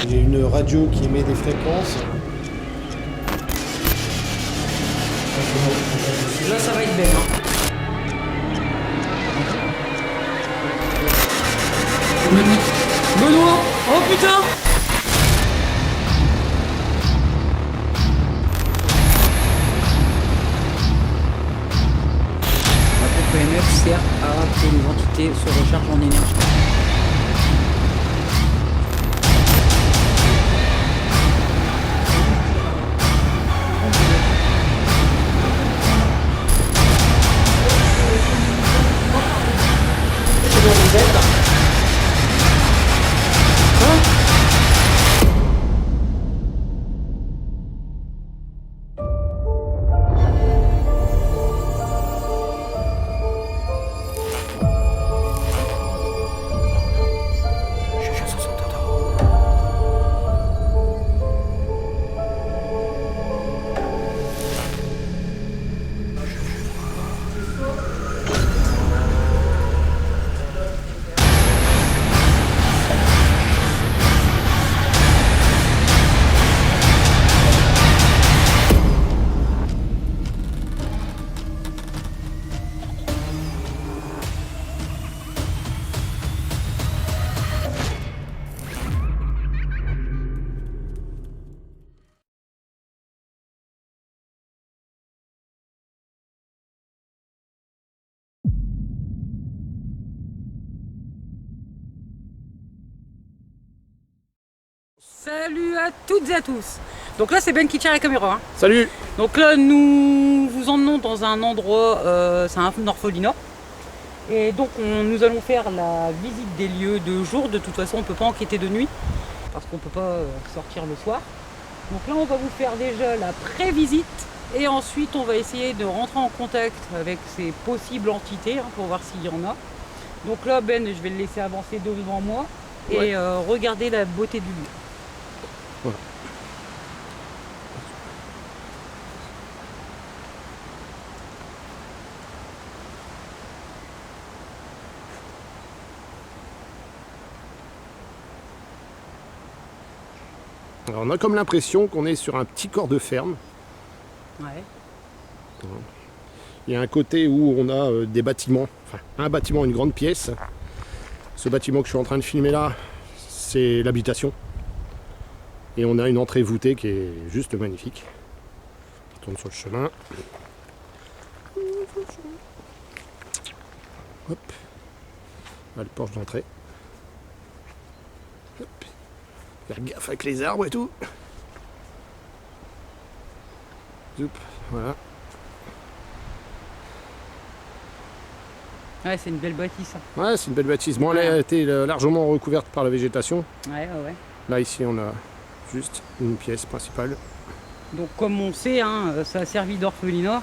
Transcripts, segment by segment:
J'ai une radio qui émet des fréquences. Là, ça va être belle. Hein. Benoît! Oh putain! La pompe EMF sert à que les entités se rechargent en énergie. Salut à toutes et à tous. Donc là c'est Ben qui tire la caméra. Hein. Salut. Donc là nous vous emmenons dans un endroit, c'est un orphelinat. Et donc nous allons faire la visite des lieux de jour. De toute façon on ne peut pas enquêter de nuit parce qu'on ne peut pas sortir le soir. Donc là on va vous faire déjà la pré-visite et ensuite on va essayer de rentrer en contact avec ces possibles entités hein, pour voir s'il y en a. Donc là Ben je vais le laisser avancer devant moi et regarder la beauté du lieu. Voilà. Alors on a comme l'impression qu'on est sur un petit corps de ferme. Ouais. Il y a un côté où on a des bâtiments, enfin un bâtiment, une grande pièce. Ce bâtiment que je suis en train de filmer là, c'est l'habitation. Et on a une entrée voûtée qui est juste magnifique. On tourne sur le chemin. Hop. Là, le porche d'entrée. Hop. Faire gaffe avec les arbres et tout. Zoup. Voilà. Ouais, c'est une belle bâtisse. Hein. Ouais, c'est une belle bâtisse. Bon, elle a été largement recouverte par la végétation. Ouais. Là, ici, on a juste une pièce principale. Donc, comme on sait, hein, ça a servi d'orphelinat.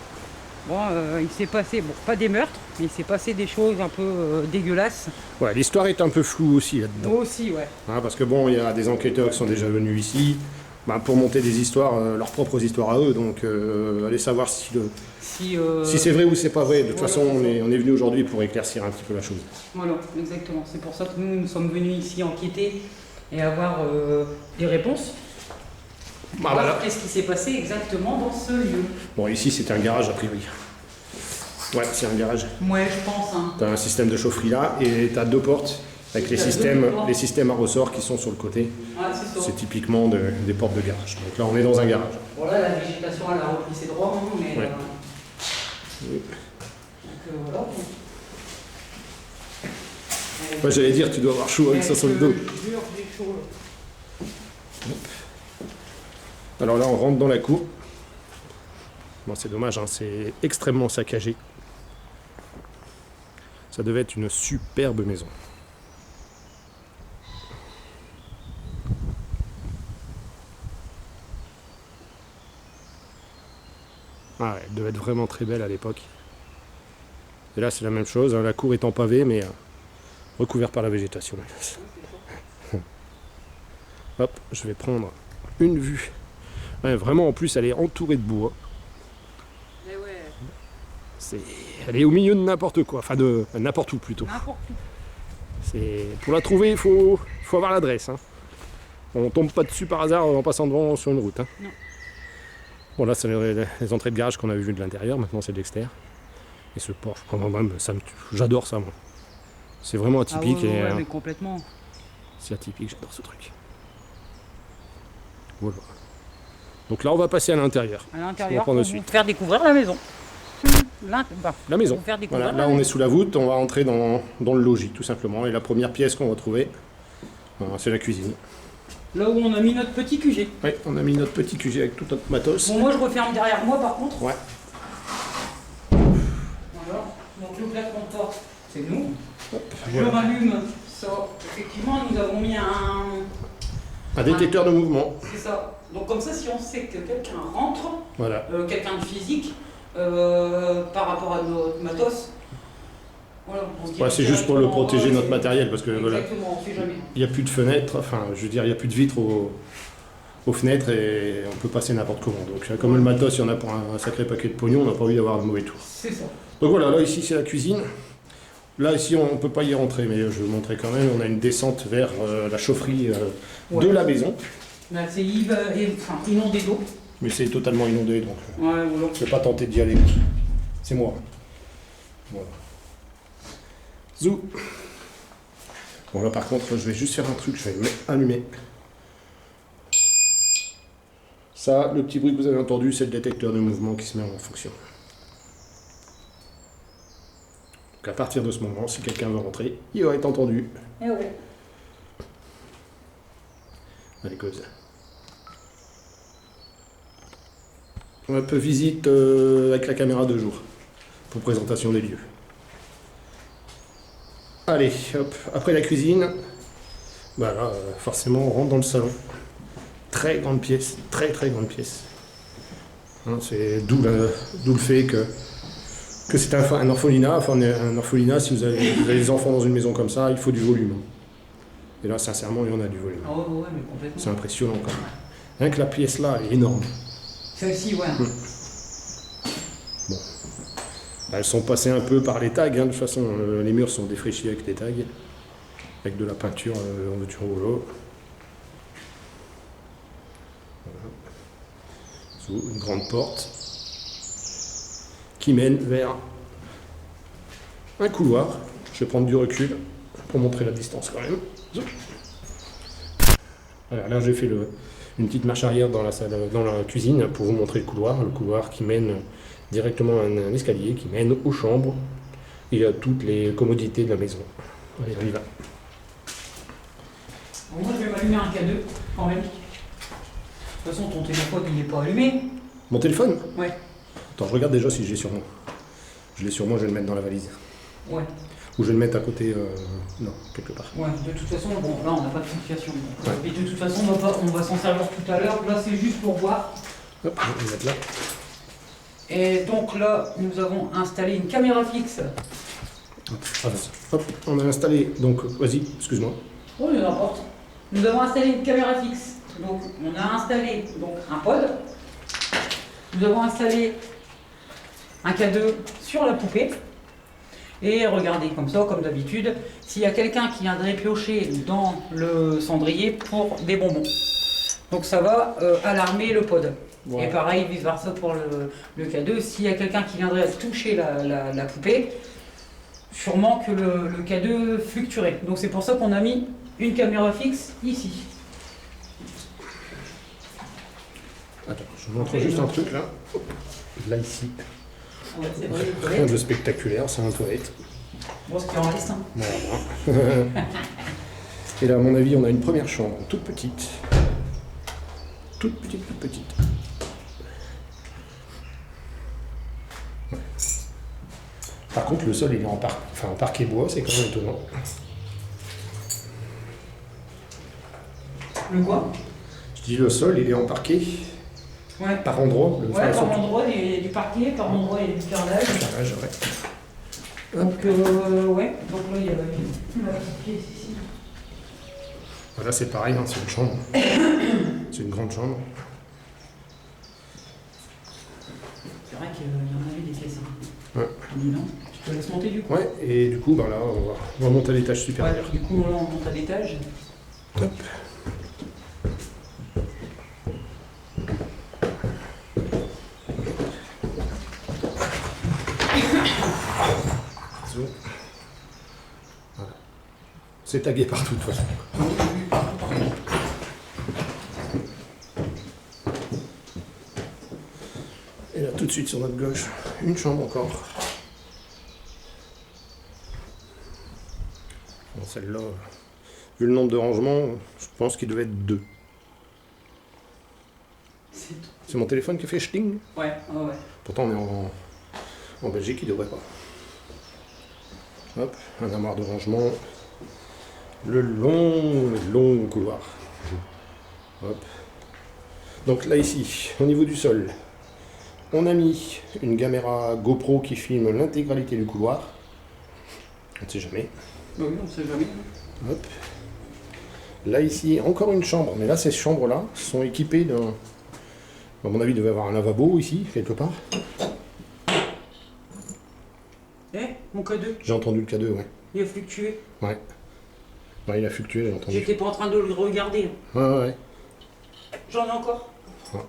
Bon, il s'est passé, bon, pas des meurtres, mais il s'est passé des choses un peu dégueulasses. Ouais, l'histoire est un peu floue aussi là-dedans. Aussi, ouais. Hein, parce que bon, il y a des enquêteurs qui sont déjà venus ici pour monter des histoires, leurs propres histoires à eux. Donc, allez savoir si c'est vrai ou c'est pas vrai. De toute façon, on est venu aujourd'hui pour éclaircir un petit peu la chose. Voilà, exactement. C'est pour ça que nous sommes venus ici enquêter et avoir des réponses. Voilà. Qu'est-ce qui s'est passé exactement dans ce lieu? Bon, ici, c'est un garage a priori. Ouais, c'est un garage. Ouais, je pense. Hein. T'as un système de chaufferie là et t'as deux portes avec les systèmes à ressort qui sont sur le côté. Ouais, c'est ça. C'est typiquement des portes de garage. Donc là, on est dans un garage. Voilà, la végétation, elle a repris ses droits, hein, mais... Ouais. Oui. Donc voilà. Ouais, j'allais dire, tu dois avoir chaud avec ça sur le dos. J'ai chaud, là. Alors là, on rentre dans la cour. Bon, c'est dommage, hein, c'est extrêmement saccagé. Ça devait être une superbe maison. Ah ouais, elle devait être vraiment très belle à l'époque. Et là, c'est la même chose, hein, la cour est en pavé, mais recouverte par la végétation. Hop, je vais prendre une vue. Ouais, vraiment, en plus, elle est entourée de bois. Eh ouais. Elle est au milieu de n'importe quoi, enfin de n'importe où plutôt. N'importe où. Pour la trouver, il faut avoir l'adresse. Hein. On tombe pas dessus par hasard en passant devant sur une route. Hein. Non. Bon là c'est les entrées de garage qu'on avait vues de l'intérieur, maintenant c'est de l'extérieur. Et ce Porsche, même, j'adore ça moi. C'est vraiment atypique. Ah ouais, et mais complètement. c'est atypique, j'adore ce truc. Voilà. Donc là on va passer à l'intérieur. À l'intérieur, prendre pour de vous suite. faire découvrir la maison. La maison. Vous faire découvrir Voilà, là on est sous la voûte, on va entrer dans le logis tout simplement. Et la première pièce qu'on va trouver, c'est la cuisine. Là où on a mis notre petit QG. Oui, on a mis notre petit QG avec tout notre matos. Bon, moi je referme derrière moi par contre. Ouais. Voilà. Donc le claquement de porte, c'est nous. Je Voilà. rallume ça. Effectivement, nous avons mis un. Un détecteur de mouvement. C'est ça. Donc comme ça, si on sait que quelqu'un rentre, Voilà. quelqu'un de physique, par rapport à notre matos, voilà, on se dit Ouais, c'est juste pour le directement, protéger notre c'est- matériel parce que voilà, Exactement, on sait jamais. il n'y a plus de fenêtres, enfin je veux dire, il n'y a plus de vitres aux fenêtres et on peut passer n'importe comment. Donc comme le matos, il y en a pour un sacré paquet de pognon, on n'a pas envie d'avoir de mauvais tour. C'est ça. Donc voilà, là ici c'est la cuisine. Là ici on ne peut pas y rentrer, mais je vais vous montrer quand même, on a une descente vers la chaufferie Ouais. de la maison. Là, c'est inondé d'eau. Mais c'est totalement inondé, donc Ouais, voilà. je ne vais pas tenter d'y aller. C'est moi. Voilà. Zou. Bon là par contre, je vais juste faire un truc, je vais allumer. Ça, le petit bruit que vous avez entendu, c'est le détecteur de mouvement qui se met en fonction. Donc à partir de ce moment, si quelqu'un veut rentrer, il va être entendu. Et ouais. Allez, cause. Un peu visite avec la caméra de jour pour présentation des lieux. Allez, hop, après la cuisine, bah là, forcément, on rentre dans le salon. Très grande pièce, très grande pièce. Hein, c'est d'où le fait que c'est un orphelinat. Enfin, un orphelinat, si vous avez des enfants dans une maison comme ça, il faut du volume. Et là, sincèrement, il y en a du volume. Ah ouais, mais complètement. C'est impressionnant quand même. Rien que la pièce là, elle est énorme. Celle-ci, ouais. Bah, elles sont passées un peu par les tags, hein, de toute façon, les murs sont défraîchis avec des tags, avec de la peinture en voiture rouleau. Voilà. Sous une grande porte qui mène vers un couloir. Je vais prendre du recul pour montrer la distance quand même. Voilà, là j'ai fait une petite marche arrière dans la salle, dans la cuisine pour vous montrer le couloir qui mène directement à un escalier qui mène aux chambres et à toutes les commodités de la maison. Allez, on y va. Bon, moi, je vais m'allumer un K2 quand même. De toute façon, ton téléphone, il n'est pas allumé. Mon téléphone? Ouais. Attends, je regarde déjà si je l'ai sur moi. Je l'ai sur moi, je vais le mettre dans la valise. Ouais. Ou je vais le mettre à côté, non, quelque part. Ouais, de toute façon, bon, là, on n'a pas de situation. Ouais. Et de toute façon, on va s'en servir tout à l'heure. Là, c'est juste pour voir. Hop, je vais le mettre là. Et donc là, nous avons installé une caméra fixe. Ah, vas-y. Hop, on a installé, donc, vas-y, excuse-moi. Oh, il n'importe. Nous avons installé une caméra fixe. Donc, on a installé donc, un pod. Nous avons installé un K2 sur la poupée. Et regardez, comme ça, comme d'habitude, s'il y a quelqu'un qui viendrait piocher dans le cendrier pour des bonbons. Donc ça va alarmer le pod. Ouais. Et pareil, vice versa pour le K2. S'il y a quelqu'un qui viendrait toucher la poupée, sûrement que le K2 fluctuerait. Donc c'est pour ça qu'on a mis une caméra fixe ici. Attends, je vous montre juste un truc là. Là, ici. Ouais, c'est vrai, les Rien toilettes. de spectaculaire, c'est un toilette. Bon, ce qui en reste. Hein. Voilà. Et là, à mon avis, on a une première chambre, toute petite. Toute petite. Ouais. Par contre, le sol, il est en parquet bois, c'est quand même étonnant. Le quoi? Je dis le sol, il est en parquet Ouais. par endroit. Ouais, par endroit, il y a du parquet, par endroit, il y a du carrelage. Carrelage, ouais. Donc, ouais. Donc là, il y a la petite pièce ici. Voilà, c'est pareil, hein, c'est une chambre. C'est une grande chambre. C'est vrai qu'il y en avait des pièces. Hein. Ouais. Dis non. Tu te laisses monter du coup? Ouais, et du coup, ben là, on va monter à l'étage Ouais, supérieur. du coup, là, on monte à l'étage. Hop. C'est tagué partout de toute façon. Et là tout de suite sur notre gauche, une chambre encore. Bon, celle-là, vu le nombre de rangements, je pense qu'il devait être 2. C'est mon téléphone qui fait ch'ting. Ouais. Pourtant on est en Belgique, il devrait pas. Hop, un armoire de rangement. Le long couloir. Hop. Donc là ici, au niveau du sol, on a mis une caméra GoPro qui filme l'intégralité du couloir. On ne sait jamais. Bah oui, on sait jamais. Hop. Là ici, encore une chambre, mais là ces chambres-là sont équipées d'un... À mon avis, il devait y avoir un lavabo ici, quelque part. Mon K2, J'ai entendu le K2, ouais. il a fluctué. Ouais, il a fluctué, j'ai entendu. J'étais pas en train de le regarder. Ouais. J'en ai encore. Ouais.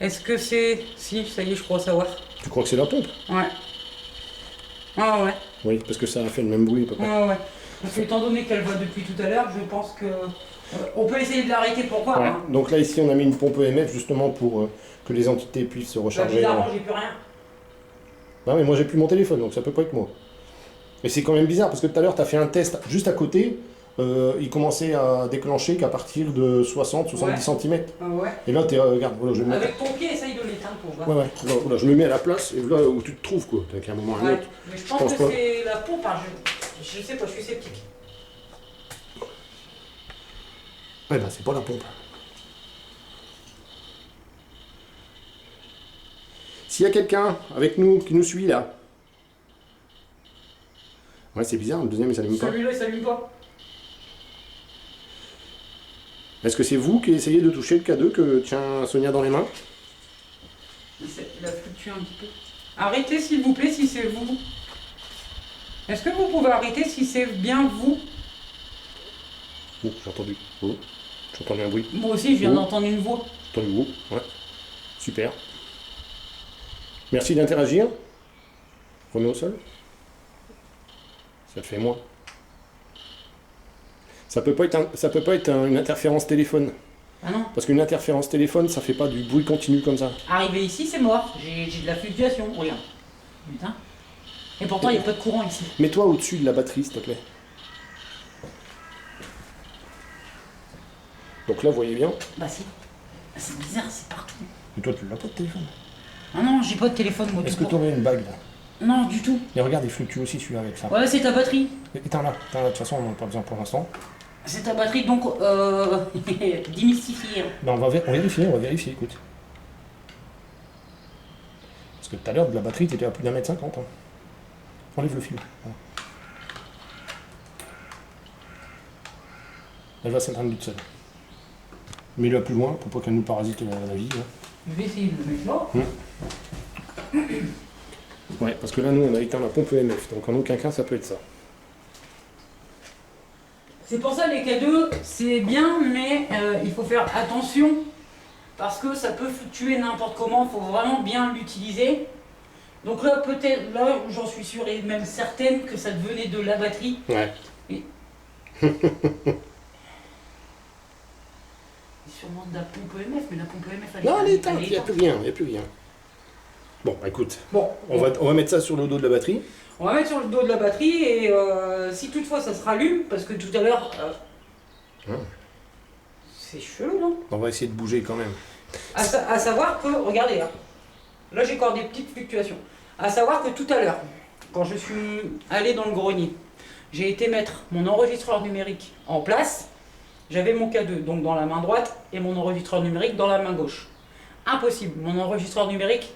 Est-ce que c'est... Si, ça y est, je crois savoir. Tu crois que c'est la pompe? Ouais. Ouais. Oui, parce que ça a fait le même bruit à peu près. Ouais. Parce que étant donné qu'elle va depuis tout à l'heure, je pense que... on peut essayer de l'arrêter pour voir. Ouais. Hein. Donc là ici on a mis une pompe EMF justement pour que les entités puissent se Bah, recharger. bizarrement, j'ai plus rien. Bah mais moi j'ai plus mon téléphone donc ça peut pas être moi. Mais c'est quand même bizarre parce que tout à l'heure tu as fait un test juste à côté, il commençait à déclencher qu'à partir de 60-70 cm. Ouais. Et là regarde, voilà, je vais me mettre... Avec ton pied, essaye de l'éteindre pour voir. Ouais, voilà, je me mets à la place et là où tu te trouves quoi, donc à un moment ou à un autre. Mais je pense que c'est la pompe, hein. Je sais pas, je suis sceptique. Ouais bah c'est pas la pompe. S'il y a quelqu'un avec nous qui nous suit là. Ouais c'est bizarre, le deuxième il s'allume pas. Celui-là il s'allume pas. Est-ce que c'est vous qui essayez de toucher le K2 que tient Sonia dans les mains? Il a fluctué un petit peu. Arrêtez s'il vous plaît si c'est vous. Est-ce que vous pouvez arrêter si c'est bien vous? Oh, j'ai entendu. Oh, j'ai entendu un bruit. Moi aussi, je viens d'entendre une voix. J'ai entendu ouais. Super. Merci d'interagir. Remets au sol. Ça te fait moins. Ça peut pas être une interférence téléphone. Ah non. Parce qu'une interférence téléphone, ça fait pas du bruit continu comme ça. Arrivé ici, c'est mort. J'ai de la fluctuation. Regarde. Putain. Et pourtant, il n'y a pas de courant ici. Mets-toi au-dessus de la batterie, s'il te plaît. Donc là, vous voyez bien. Bah si. C'est bizarre, c'est partout. Et toi, tu l'as pas de téléphone? Ah non, j'ai pas de téléphone, moi. Est-ce que tu aurais une bague là? Non, du tout. Et regarde, il fluctue aussi celui-là avec ça. Ouais, c'est ta batterie. Éteins-la. De toute façon, on n'en a pas besoin pour l'instant. C'est ta batterie, donc démystifier. Ben, on va vérifier, écoute. Parce que tout à l'heure, de la batterie, tu étais à plus d'1,50 m. Hein. Enlève le fil. Voilà. Elle va s'éteindre toute seule. Mets-la plus loin pour pas qu'elle nous parasite la vie. Hein. Je vais essayer de le mettre là. Ouais, parce que là, nous, on a éteint la pompe EMF. Donc en aucun cas, ça peut être ça. C'est pour ça les K2, c'est bien, mais il faut faire attention parce que ça peut fluctuer n'importe comment, il faut vraiment bien l'utiliser. Donc là, peut-être, là, j'en suis sûre et même certaine que ça devenait de la batterie. Ouais. Et... sûrement de la pompe EMF, mais la pompe EMF, elle Non, elle est éteinte, éteinte, il n'y a plus rien, Bon, bah écoute, bon, on va mettre ça sur le dos de la batterie. On va mettre sur le dos de la batterie et si toutefois ça se rallume, parce que tout à l'heure... C'est chelou, non? On va essayer de bouger quand même. À savoir que, regardez là j'ai encore des petites fluctuations. À savoir que tout à l'heure, quand je suis allé dans le grenier, j'ai été mettre mon enregistreur numérique en place. J'avais mon K2 donc dans la main droite et mon enregistreur numérique dans la main gauche. Impossible, mon enregistreur numérique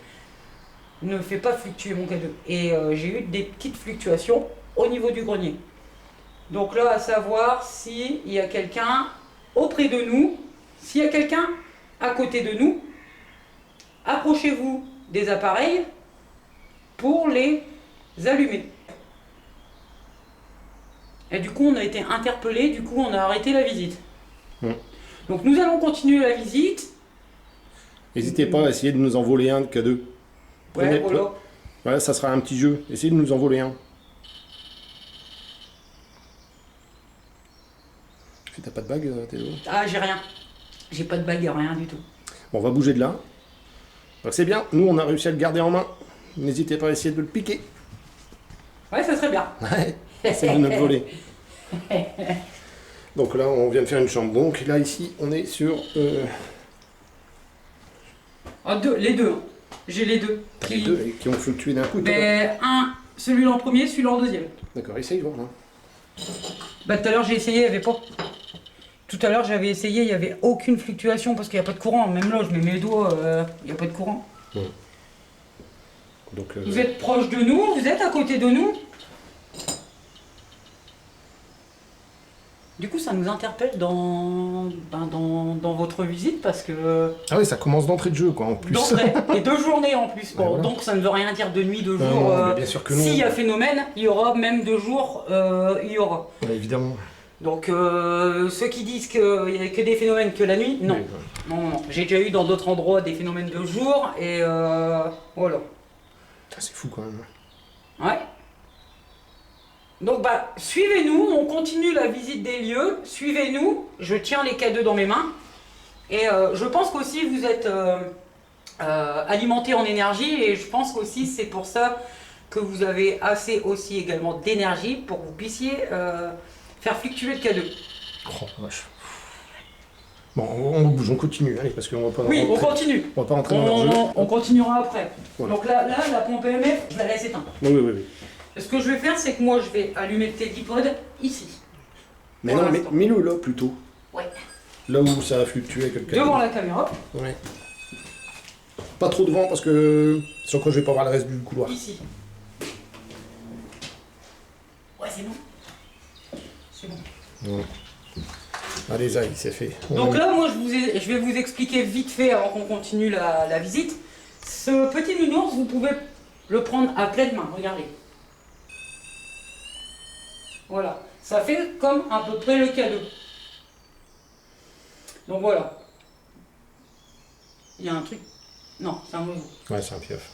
ne fait pas fluctuer mon K2. Et j'ai eu des petites fluctuations au niveau du grenier. Donc là, à savoir s'il y a quelqu'un auprès de nous, s'il y a quelqu'un à côté de nous, approchez-vous des appareils pour les allumer. Et du coup, on a été interpellés, du coup, on a arrêté la visite. Donc nous allons continuer la visite. N'hésitez pas à essayer de nous en voler un de K2. Ouais, voilà. Voilà, ça sera un petit jeu. Essayez de nous en voler un. T'as pas de bague, Théo? Ah, j'ai rien. J'ai pas de bague, rien du tout. Bon, on va bouger de là. Donc c'est bien, nous on a réussi à le garder en main. N'hésitez pas à essayer de le piquer. Ouais, ça serait bien. Ouais, c'est de notre voler. Donc là, on vient de faire une chambre. Donc là, ici, on est sur... Ah, les deux. Hein. J'ai les deux. Les deux qui ont fluctué d'un coup. Mais celui-là en premier, celui-là en deuxième. D'accord, essaye voir là. Bah tout à l'heure j'ai essayé, il n'y avait pas. Tout à l'heure j'avais essayé, il n'y avait aucune fluctuation parce qu'il n'y a pas de courant. Même là, je mets mes doigts, il n'y a pas de courant. Donc, vous êtes proche de nous, vous êtes à côté de nous. Du coup, ça nous interpelle dans votre visite parce que... Ah oui, ça commence d'entrée de jeu, quoi, en plus. D'entrée, et 2 journées en plus. Bon, voilà. Donc ça ne veut rien dire de nuit, de jour. Non, bien sûr que non. S'il y a phénomène, il y aura même 2 jours, il y aura. Ouais, évidemment. Donc ceux qui disent qu'il n'y a que des phénomènes que la nuit, non. Oui, Non. J'ai déjà eu dans d'autres endroits des phénomènes de jour et voilà. C'est fou quand même. Ouais. Donc bah suivez-nous, on continue la visite des lieux, suivez-nous, je tiens les K2 dans mes mains et je pense qu'aussi vous êtes alimenté en énergie et je pense qu'aussi c'est pour ça que vous avez assez aussi également d'énergie pour que vous puissiez faire fluctuer le K2. Oh vache. Bon, on bouge, on continue, allez, parce qu'on va pas... Oui, on continue. On va pas rentrer dans leur jeu. On continuera après. Voilà. Donc là, la pompe EMF, je la laisse éteindre. Oui. Ce que je vais faire, c'est que moi, je vais allumer le Teddypod ici. Mais Pour non, l'instant. mets-le là plutôt. Ouais. Là où ça a fluctué quelque Devant la caméra. Ouais. Pas trop devant parce que sur quoi je vais pas voir le reste du couloir. Ici. Ouais, c'est bon. C'est bon. Ouais. Allez, Zay, c'est fait. Donc là, moi, je vais vous expliquer vite fait avant qu'on continue la visite. Ce petit nounours, vous pouvez le prendre à pleine main. Regardez. Voilà. Ça fait comme à peu près le K2. Donc voilà. Il y a un truc. Non, c'est un oiseau. Ouais, c'est un pieuf.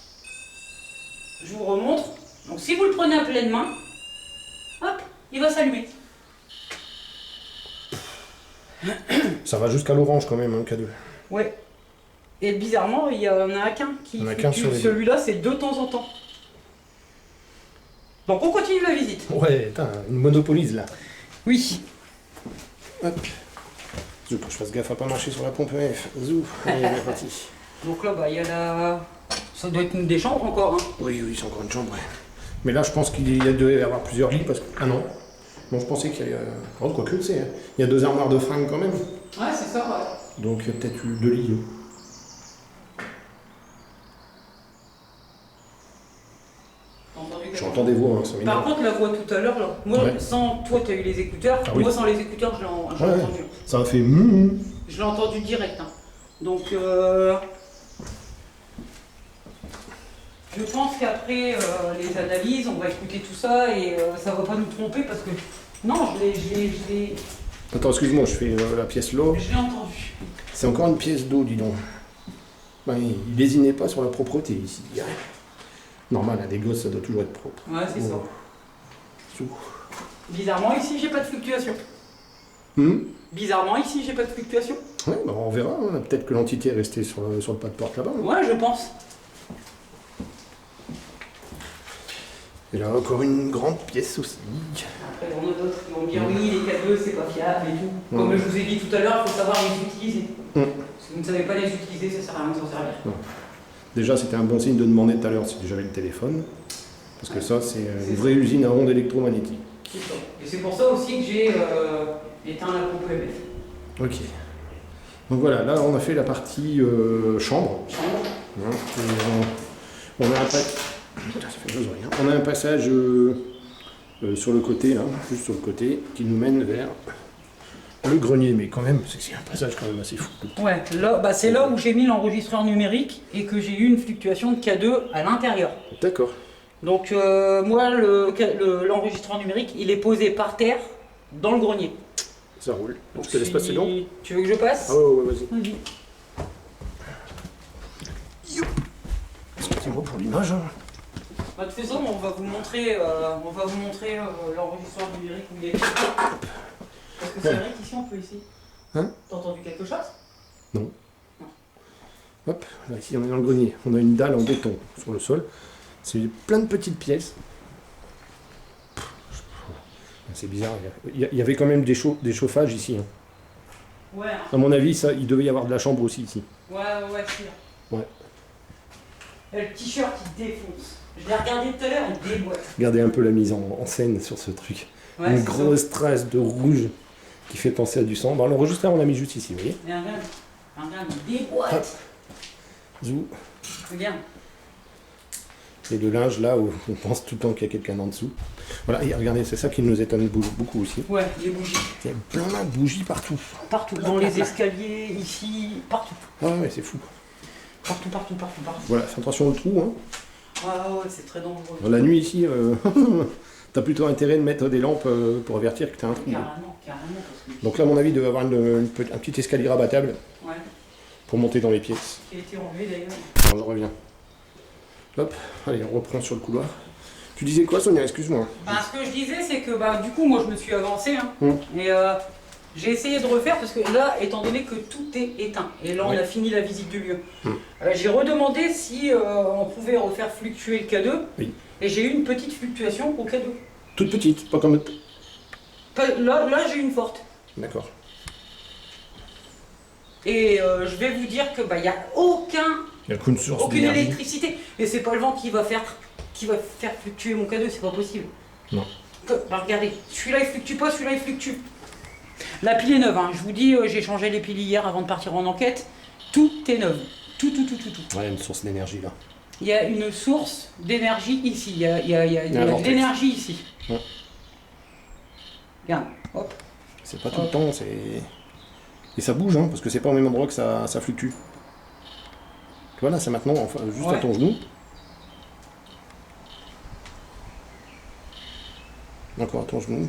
Je vous remontre. Donc si vous le prenez à pleine main, hop, il va s'allumer. Ça va jusqu'à l'orange quand même, hein, K2. Ouais. Et bizarrement, il y en a qu'un qui Il y en a qu'un fluctue. sur les deux. Celui-là, c'est de temps en temps. Donc on continue la visite. Ouais, putain, une monopolise là. Oui. Hop. Zou, que je fasse gaffe à pas marcher sur la pompe EF. Zou, allez, on est parti. Donc là, bah, il y a la... Ça doit être une des chambres encore. Hein. Oui, c'est encore une chambre, ouais. Mais là, je pense qu'il devait y avoir plusieurs lits parce que... Ah non. Bon, je pensais qu'il y a... Oh, quoi que c'est, hein. Il y a 2 armoires de fringues quand même. Ouais, c'est ça, ouais. Donc, il y a peut-être eu 2 lits. J'entends des voix, hein, ça m'énerve. Par contre, la voix tout à l'heure, là, moi, Ouais. sans toi, tu as eu les écouteurs. Ah oui. Moi, sans les écouteurs, je l'ai Ouais, entendu. ça a fait Je l'ai entendu direct. Hein. Donc, je pense qu'après les analyses, on va écouter tout ça et ça va pas nous tromper parce que... Non, je l'ai Attends, excuse-moi, je fais la pièce là. entendu. C'est encore une pièce d'eau, dis donc. Ben, il lésinait pas sur la propreté ici. Normal, hein, des gosses, ça doit toujours être propre. Ouais, c'est ça. Sous. Bizarrement, ici, j'ai pas de fluctuation. Bizarrement, ici, j'ai pas de fluctuation. Ouais, ben, on verra. Hein. Peut-être que l'entité est restée sur le pas de porte là-bas. Hein. Ouais, je pense. Et là, encore une grande pièce aussi. Après, il y en a d'autres qui vont me dire oui, les K2, c'est pas fiable et tout. Comme je vous ai dit tout à l'heure, il faut savoir les utiliser. Si vous ne savez pas les utiliser, ça sert à rien de s'en servir. Déjà, c'était un bon signe de demander tout à l'heure si j'avais le téléphone. Parce que ça, c'est une vraie usine à ondes électromagnétiques. C'est ça. Et c'est pour ça aussi que j'ai éteint la pompe EMF. Ok. Donc voilà, là, on a fait la partie chambre. Hein, et, on a un Putain, ça fait rien. On a un passage sur le côté, là, juste sur le côté, qui nous mène vers le grenier. Mais quand même, c'est un passage quand même assez fou. Ouais, là, bah, c'est là où j'ai mis l'enregistreur numérique et que j'ai eu une fluctuation de K2 à l'intérieur. D'accord. Donc moi, l'enregistreur numérique, il est posé par terre dans le grenier. Ça roule. Donc je te laisse passer donc. Tu veux que je passe? Ah ouais, vas-y. Vas-y. Excusez-moi pour l'image. Hein. Bah, de toute façon, on va vous montrer, l'enregistreur numérique où il est. Parce que c'est vrai qu'ici on peut ici. Hein? T'as entendu quelque chose? Non. Hop, là ici on est dans le grenier. On a une dalle en béton sur le sol. C'est plein de petites pièces. C'est bizarre. Il y avait quand même des chauffages ici. Hein. Ouais. À mon avis, ça, il devait y avoir de la chambre aussi ici. Ouais, c'est là. Ouais. Et le t-shirt il défonce. Je l'ai regardé tout à l'heure, il déboîte. Regardez un peu la mise en scène sur ce truc. Ouais, une grosse trace de rouge qui fait penser à du sang. Bon, l'enregistreur, on l'a mis juste ici, vous voyez. Mais regarde, il déboîte. Zou. Regarde. Et le linge là où on pense tout le temps qu'il y a quelqu'un en dessous. Voilà, et regardez, c'est ça qui nous étonne beaucoup aussi. Ouais, les bougies. Il y a plein de bougies partout. Partout, dans les escaliers, ici, partout. Ah ouais, c'est fou. Partout. Voilà, fais attention au trou. Hein. Ah ouais, c'est très dangereux. Dans la nuit ici, t'as plutôt intérêt de mettre des lampes pour avertir que t'as un trou. Carrément. Parce que... Donc là, à mon avis, il devait avoir un petit escalier rabattable pour monter dans les pièces. Qui a été enlevé d'ailleurs. Alors, je reviens. Hop, allez, on reprend sur le couloir. Tu disais quoi, Sonia? Excuse-moi. Ce que je disais, c'est que du coup, moi, je me suis avancé. Hein, et j'ai essayé de refaire parce que là, étant donné que tout est éteint, et là, on a fini la visite du lieu, j'ai redemandé si on pouvait refaire fluctuer le K2. Oui. Et j'ai eu une petite fluctuation au K2. Toute petite, pas comme... Là j'ai eu une forte. D'accord. Et je vais vous dire que il n'y a aucune source aucune électricité. Et c'est pas le vent qui va faire fluctuer mon K2, c'est pas possible. Non. Regardez, celui-là il fluctue pas, celui-là il fluctue. La pile est neuve, hein. Je vous dis, j'ai changé les piles hier avant de partir en enquête. Tout est neuf. Tout. Ouais, il y a une source d'énergie là. Il y a une source d'énergie ici. Il y a de l'énergie ici. Ouais. Regarde, hop. C'est pas tout le temps, c'est... Et ça bouge, hein, parce que c'est pas au même endroit que ça fluctue. Tu vois là, c'est maintenant, enfin, juste à ton genou. Encore à ton genou.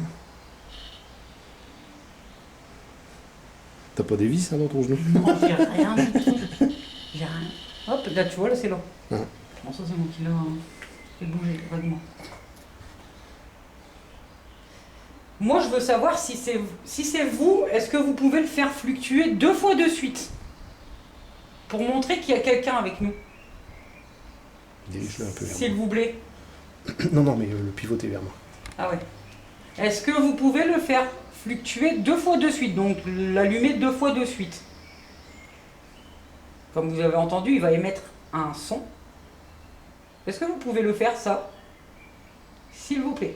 T'as pas des vis hein, dans ton genou? Non, j'ai rien du tout. J'ai rien. Hop, là tu vois, là c'est là. Ouais. Bon, ça c'est moi qui l'a fait bouger vaguement. Moi je veux savoir si c'est vous, est-ce que vous pouvez le faire fluctuer 2 fois de suite pour montrer qu'il y a quelqu'un avec nous. Dirige-le un peu vers S'il vous plaît. moi. Non, mais le pivoter vers moi. Ah ouais. Est-ce que vous pouvez le faire fluctuer 2 fois de suite, donc l'allumer 2 fois de suite? Comme vous avez entendu, il va émettre un son. Est-ce que vous pouvez le faire, ça? S'il vous plaît.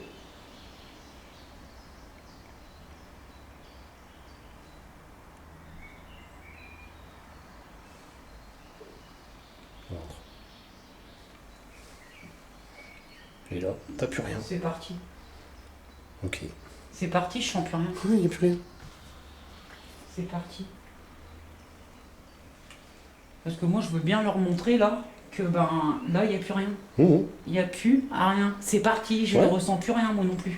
Et là, t'as plus rien. C'est parti. Ok. C'est parti, je sens plus rien. Il n'y a plus rien. C'est parti. Parce que moi, je veux bien leur montrer, là, que là, il n'y a plus rien. Il n'y a plus rien. C'est parti, je ne ressens plus rien, moi non plus.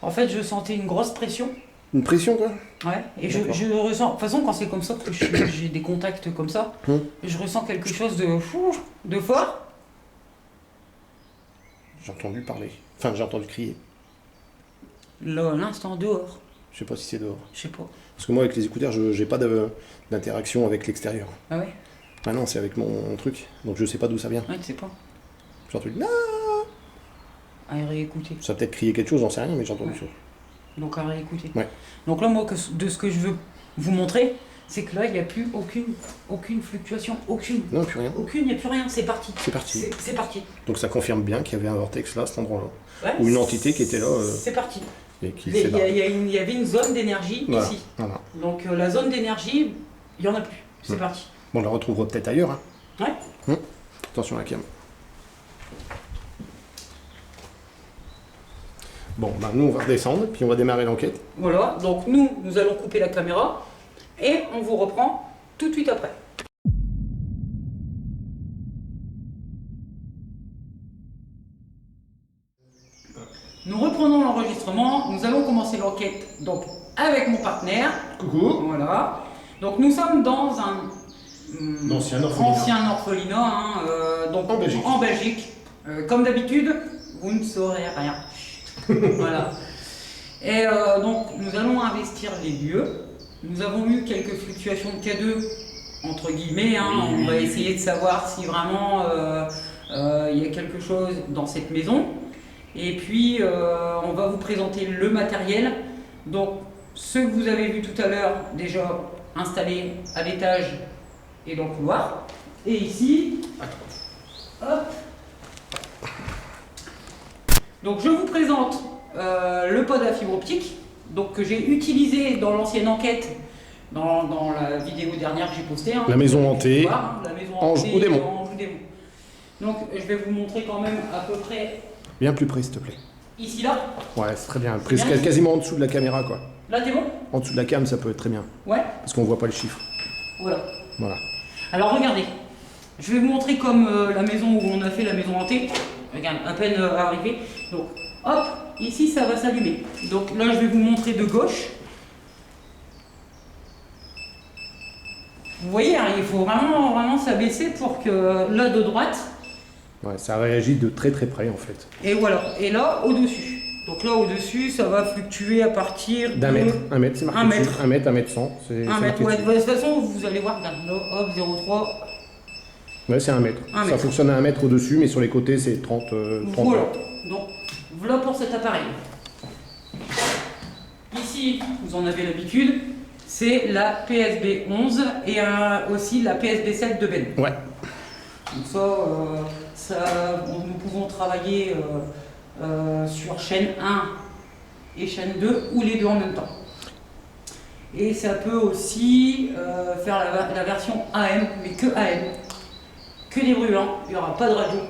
En fait, je sentais une grosse pression. Une pression, quoi? Ouais, et je ressens... De toute façon, quand c'est comme ça que j'ai des contacts comme ça, je ressens quelque chose de fort. J'ai entendu parler. Enfin, j'ai entendu crier. Là, à l'instant, dehors. Je sais pas si c'est dehors. Je sais pas. Parce que moi, avec les écouteurs, j'ai pas d'interaction avec l'extérieur. Ah ouais? Ah non, c'est avec mon truc. Donc je sais pas d'où ça vient. Ouais, tu sais pas. J'ai entendu... Non. À réécouter. Ça a peut-être crié quelque chose, j'en sais rien, mais j'ai entendu ça. Donc à réécouter. Ouais. Donc là, moi, de ce que je veux vous montrer, c'est que là, il n'y a plus aucune fluctuation. Aucune. Non, plus rien. Aucune, il n'y a plus rien. C'est parti. C'est parti. C'est parti. Donc ça confirme bien qu'il y avait un vortex là, à cet endroit-là. Ouais, ou une entité qui était là. C'est parti. Et qui Il y avait une zone d'énergie ici. Voilà. Donc la zone d'énergie, il n'y en a plus. C'est parti. Bon, on la retrouvera peut-être ailleurs. Hein. Ouais. Attention à la cam. Bon, bah nous on va redescendre, puis on va démarrer l'enquête. Voilà, donc nous allons couper la caméra et on vous reprend tout de suite après. Nous reprenons l'enregistrement, nous allons commencer l'enquête donc avec mon partenaire. Coucou. Voilà. Donc nous sommes dans L'ancien orphelinat. Ancien orphelinat, hein, donc En Belgique. Comme d'habitude, vous ne saurez rien. Voilà. Et donc, nous allons investir les lieux. Nous avons eu quelques fluctuations de K2, entre guillemets. Hein. On va essayer de savoir si vraiment il y a quelque chose dans cette maison. Et puis, on va vous présenter le matériel. Donc, ce que vous avez vu tout à l'heure, déjà installé à l'étage et dans le couloir. Et ici, hop. Donc, je vous présente le pod à fibre optique, donc que j'ai utilisé dans l'ancienne enquête, dans la vidéo dernière que j'ai postée. Hein, la maison hantée, la maison Ange hantée, ou démon. Ange ou démon. Donc je vais vous montrer quand même à peu près Bien plus près, s'il te plaît. ici là. Ouais, c'est très bien. C'est bien. Quasiment en dessous de la caméra, quoi. Là t'es bon? En dessous de la cam, ça peut être très bien. Ouais. Parce qu'on voit pas le chiffre. Voilà. Voilà. Alors regardez, je vais vous montrer comme la maison où on a fait la maison hantée. Regarde, à peine arrivé. Donc hop, ici ça va s'allumer. Donc là je vais vous montrer de gauche. Vous voyez, hein, il faut vraiment s'abaisser pour que là de droite. Ouais, ça réagit de très très près, en fait. Et voilà. Et là au-dessus. Donc là au-dessus, ça va fluctuer à partir D'un mètre. Un mètre, c'est marqué. Un dessus. mètre. 1 mètre, 1 mètre 100. C'est un mètre. marqué Ouais, dessus. de toute façon, vous allez voir, regarde, là, hop, 0,3. Ouais, c'est 1 mètre. Un Ça mètre. fonctionne à 1 mètre au-dessus, mais sur les côtés, c'est 30. 30 Voilà. Donc voilà pour cet appareil. Ici, vous en avez l'habitude, c'est la PSB 11 et aussi la PSB 7 de Ben. Ouais. Donc nous pouvons travailler sur chaîne 1 et chaîne 2 ou les deux en même temps. Et ça peut aussi faire la version AM, mais que AM, que des brûlants, il n'y aura pas de radio.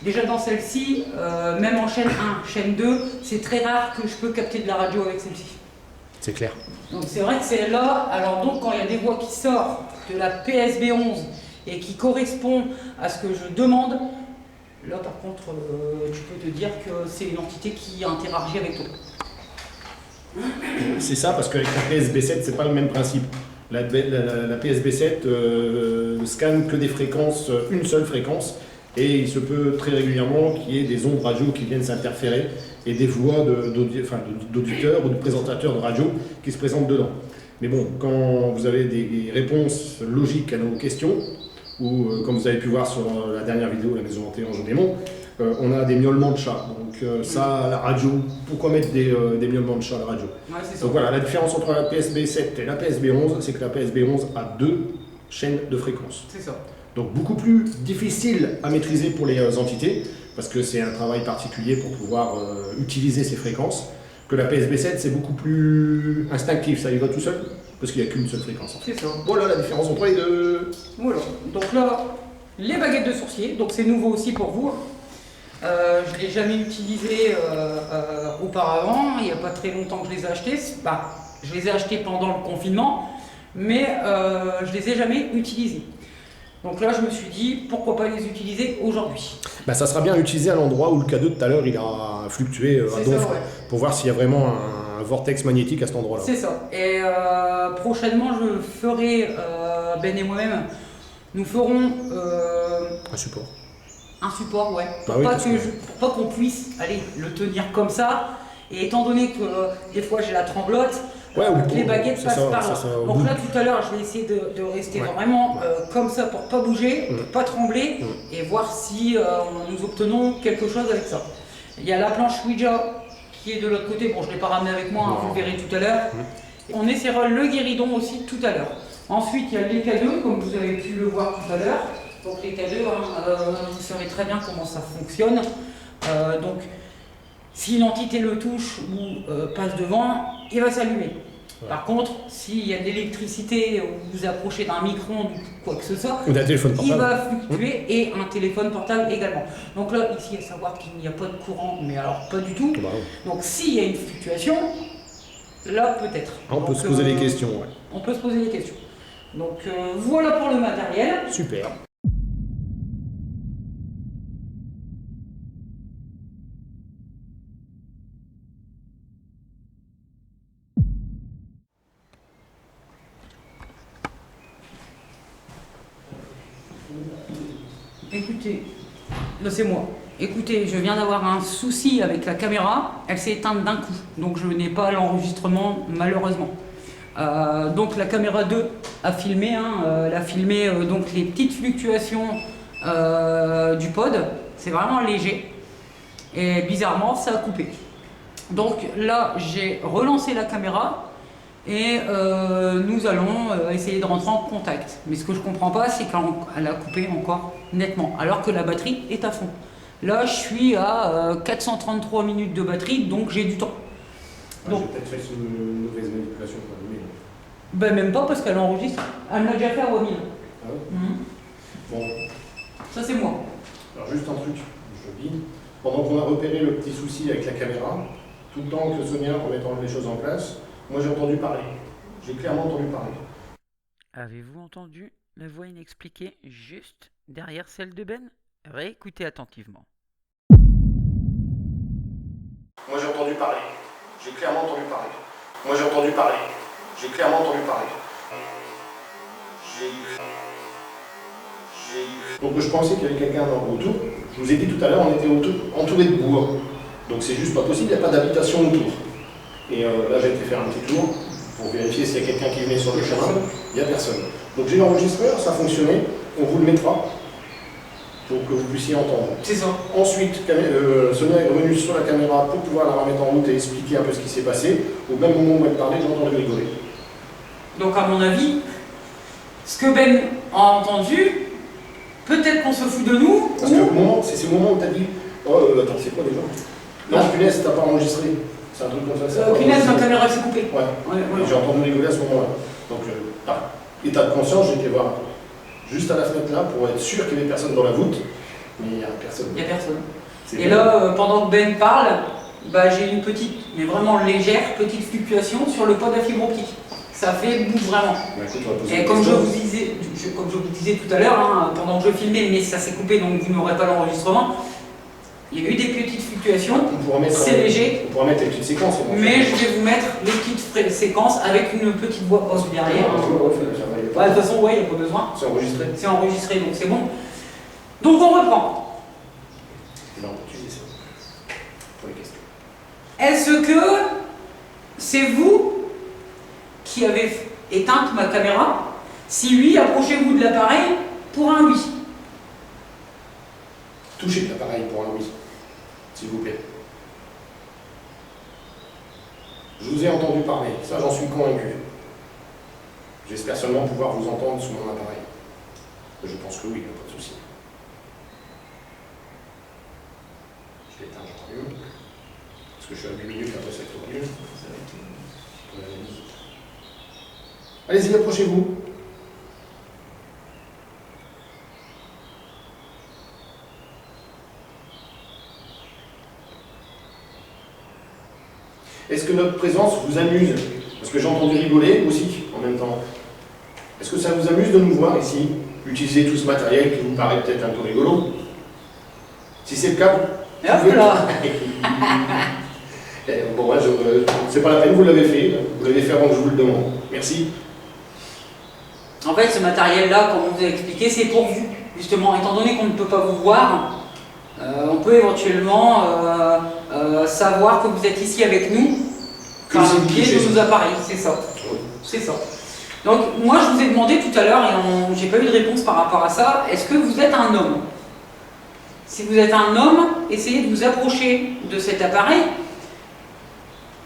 Déjà dans celle-ci, même en chaîne 1, chaîne 2, c'est très rare que je peux capter de la radio avec celle-ci. C'est clair. Donc c'est vrai que c'est là, alors donc quand il y a des voix qui sortent de la PSB 11 et qui correspondent à ce que je demande, là par contre tu peux te dire que c'est une entité qui interagit avec toi. C'est ça, parce qu'avec la PSB7, c'est pas le même principe. La PSB7 scanne que des fréquences, une seule fréquence, et il se peut très régulièrement qu'il y ait des ondes radio qui viennent s'interférer et des voix d'auditeurs ou de présentateurs de radio qui se présentent dedans. Mais bon, quand vous avez des réponses logiques à nos questions, ou comme vous avez pu voir sur la dernière vidéo, la maison hantée Ange ou démon, on a des miaulements de chat. Donc ça, la radio, pourquoi mettre des miaulements de chat à la radio? Ouais, c'est ça. Donc voilà, la différence entre la PSB 7 et la PSB 11, c'est que la PSB 11 a 2 chaînes de fréquences. C'est ça. Donc beaucoup plus difficile à maîtriser pour les entités, parce que c'est un travail particulier pour pouvoir utiliser ces fréquences, que la PSB 7, c'est beaucoup plus instinctif, ça y va tout seul, parce qu'il n'y a qu'une seule fréquence. En fait. C'est ça. Voilà la différence entre les deux. Voilà. Donc là, les baguettes de sourcier, donc c'est nouveau aussi pour vous. Je ne l'ai jamais utilisé auparavant, il n'y a pas très longtemps que je les ai achetés. Bah, je les ai achetés pendant le confinement, mais je les ai jamais utilisés. Donc là, je me suis dit, pourquoi pas les utiliser aujourd'hui. Bah, ça sera bien utilisé à l'endroit où le K2 tout à l'heure il a fluctué à C'est donf, ça, ouais. pour voir s'il y a vraiment un vortex magnétique à cet endroit-là. C'est ça. Et prochainement, je ferai, Ben et moi-même, nous ferons Un support. un support, ouais, Bah pour oui, pas parce pour pas qu'on puisse aller le tenir comme ça. Et étant donné que des fois j'ai la tremblote, Ouais, ou- les baguettes c'est passent ça, par là. c'est ça, au Donc bout. là tout à l'heure je vais essayer de rester Ouais. vraiment comme ça pour pas bouger, pour pas trembler Mm. et voir si nous obtenons quelque chose avec ça. Il y a la planche Ouija qui est de l'autre côté, bon je ne l'ai pas ramené avec moi, hein, Non. vous le verrez tout à l'heure. On essaiera le guéridon aussi tout à l'heure. Ensuite il y a les K2 comme vous avez pu le voir tout à l'heure. Donc les K2, vous savez très bien comment ça fonctionne. Donc si une entité le touche ou passe devant, il va s'allumer. Ouais. Par contre, s'il y a de l'électricité ou vous approchez d'un micro-ondes ou quoi que ce soit, Ou d'un téléphone il portable. va fluctuer et un téléphone portable également. Donc là, ici, à savoir qu'il n'y a pas de courant, mais alors pas du tout. Bah, ouais. Donc s'il y a une fluctuation, là peut-être. On peut Donc, se poser des questions, ouais. On peut se poser des questions. Donc voilà pour le matériel. Super. Écoutez, là c'est moi. Écoutez, je viens d'avoir un souci avec la caméra, elle s'est éteinte d'un coup, donc je n'ai pas l'enregistrement malheureusement. Donc la caméra 2 a filmé, elle a filmé donc les petites fluctuations du pod, c'est vraiment léger, et bizarrement ça a coupé. Donc là j'ai relancé la caméra et nous allons essayer de rentrer en contact. Mais ce que je comprends pas, c'est qu'elle a coupé encore nettement, alors que la batterie est à fond. Là, je suis à 433 minutes de batterie, donc j'ai du temps. Donc, j'ai peut-être fait une mauvaise manipulation. Ben même pas, parce qu'elle enregistre. Elle l'a déjà fait à Wamil. Ah ouais. Bon. Ça, c'est moi. Alors, juste un truc, je dis. Pendant qu'on a repéré le petit souci avec la caméra, tout le temps que Sonia remettant les choses en place, moi j'ai entendu parler. J'ai clairement entendu parler. Avez-vous entendu la voix inexpliquée juste derrière celle de Ben? Réécoutez attentivement. Moi j'ai entendu parler. J'ai clairement entendu parler. Moi j'ai entendu parler. J'ai clairement entendu parler. Donc je pensais qu'il y avait quelqu'un autour. Je vous ai dit tout à l'heure, on était entouré de bois. Donc c'est juste pas possible, il n'y a pas d'habitation autour. Et là j'ai été faire un petit tour pour vérifier s'il y a quelqu'un qui venait sur le chemin. Il n'y a personne. Donc j'ai l'enregistreur, ça a fonctionné. On vous le mettra pour que vous puissiez entendre. C'est ça. Ensuite, Sonia est revenue sur la caméra pour pouvoir la remettre en route et expliquer un peu ce qui s'est passé. Au même moment où elle parlait, j'ai entendu rigoler. Donc à mon avis, ce que Ben a entendu, peut-être qu'on se fout de nous. Parce que c'est ce moment où tu as dit oh, attends, c'est quoi déjà? Non, punaise, t'as pas enregistré. C'est un truc comme ça. Punaise, ma caméra s'est coupée. Ouais. J'ai entendu rigoler à ce moment-là. Donc, par état de conscience, j'ai été voir juste à la fenêtre là pour être sûr qu'il y avait personne dans la voûte. Mais il n'y a personne. Il n'y a personne. Et là, pendant que Ben parle, bah, j'ai une petite, mais vraiment légère, petite fluctuation sur le pod à fibre optique. Ça fait bouge vraiment. Bah, écoute, et comme je vous disais tout à l'heure, pendant que je filmais, mais ça s'est coupé donc vous n'aurez pas l'enregistrement, il y a eu des petites fluctuations, c'est léger. On pourra mettre les petites séquences. Mais je vais vous mettre les petites séquences avec une petite voix off derrière. De toute façon, ouais, il n'y a pas besoin. C'est enregistré. C'est enregistré, donc c'est bon. Donc on reprend. Non, tu dis ça. Pour les questions. Est-ce que c'est vous qui avez éteint ma caméra? Si oui, approchez-vous de l'appareil pour un oui. Touchez l'appareil pour un oui, s'il vous plaît. Je vous ai entendu parler, ça j'en suis convaincu. J'espère seulement pouvoir vous entendre sous mon appareil. Je pense que oui, il n'y a pas de souci. Je l'éteins, je rallume. Parce que je suis à 8 minutes après cette revue. Ça va être pour la musique. Allez-y, approchez-vous. Est-ce que notre présence vous amuse? Parce que j'ai entendu rigoler aussi en même temps. Est-ce que ça vous amuse de nous voir ici, utiliser tout ce matériel qui vous paraît peut-être un peu rigolo? Si c'est le cas, vous pouvez... Bon, ouais, c'est pas la peine, vous l'avez fait. Vous l'avez fait avant que je vous le demande. Merci. En fait, ce matériel-là, comme on vous a expliqué, c'est pour vous. Justement, étant donné qu'on ne peut pas vous voir, on peut éventuellement savoir que vous êtes ici avec nous par le biais de nos appareils, c'est ça. Oui. C'est ça. Donc moi je vous ai demandé tout à l'heure et j'ai pas eu de réponse par rapport à ça, est-ce que vous êtes un homme? Si vous êtes un homme, essayez de vous approcher de cet appareil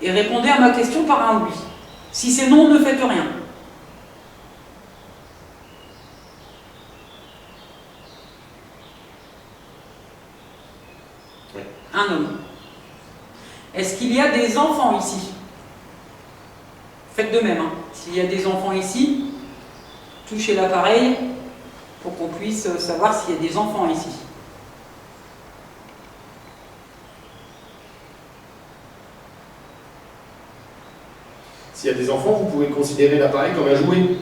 et répondez à ma question par un oui. Si c'est non, ne faites rien. Oui. Un homme. Est-ce qu'il y a des enfants ici? Faites de même. S'il y a des enfants ici, touchez l'appareil pour qu'on puisse savoir s'il y a des enfants ici. S'il y a des enfants, vous pouvez considérer l'appareil comme un jouet.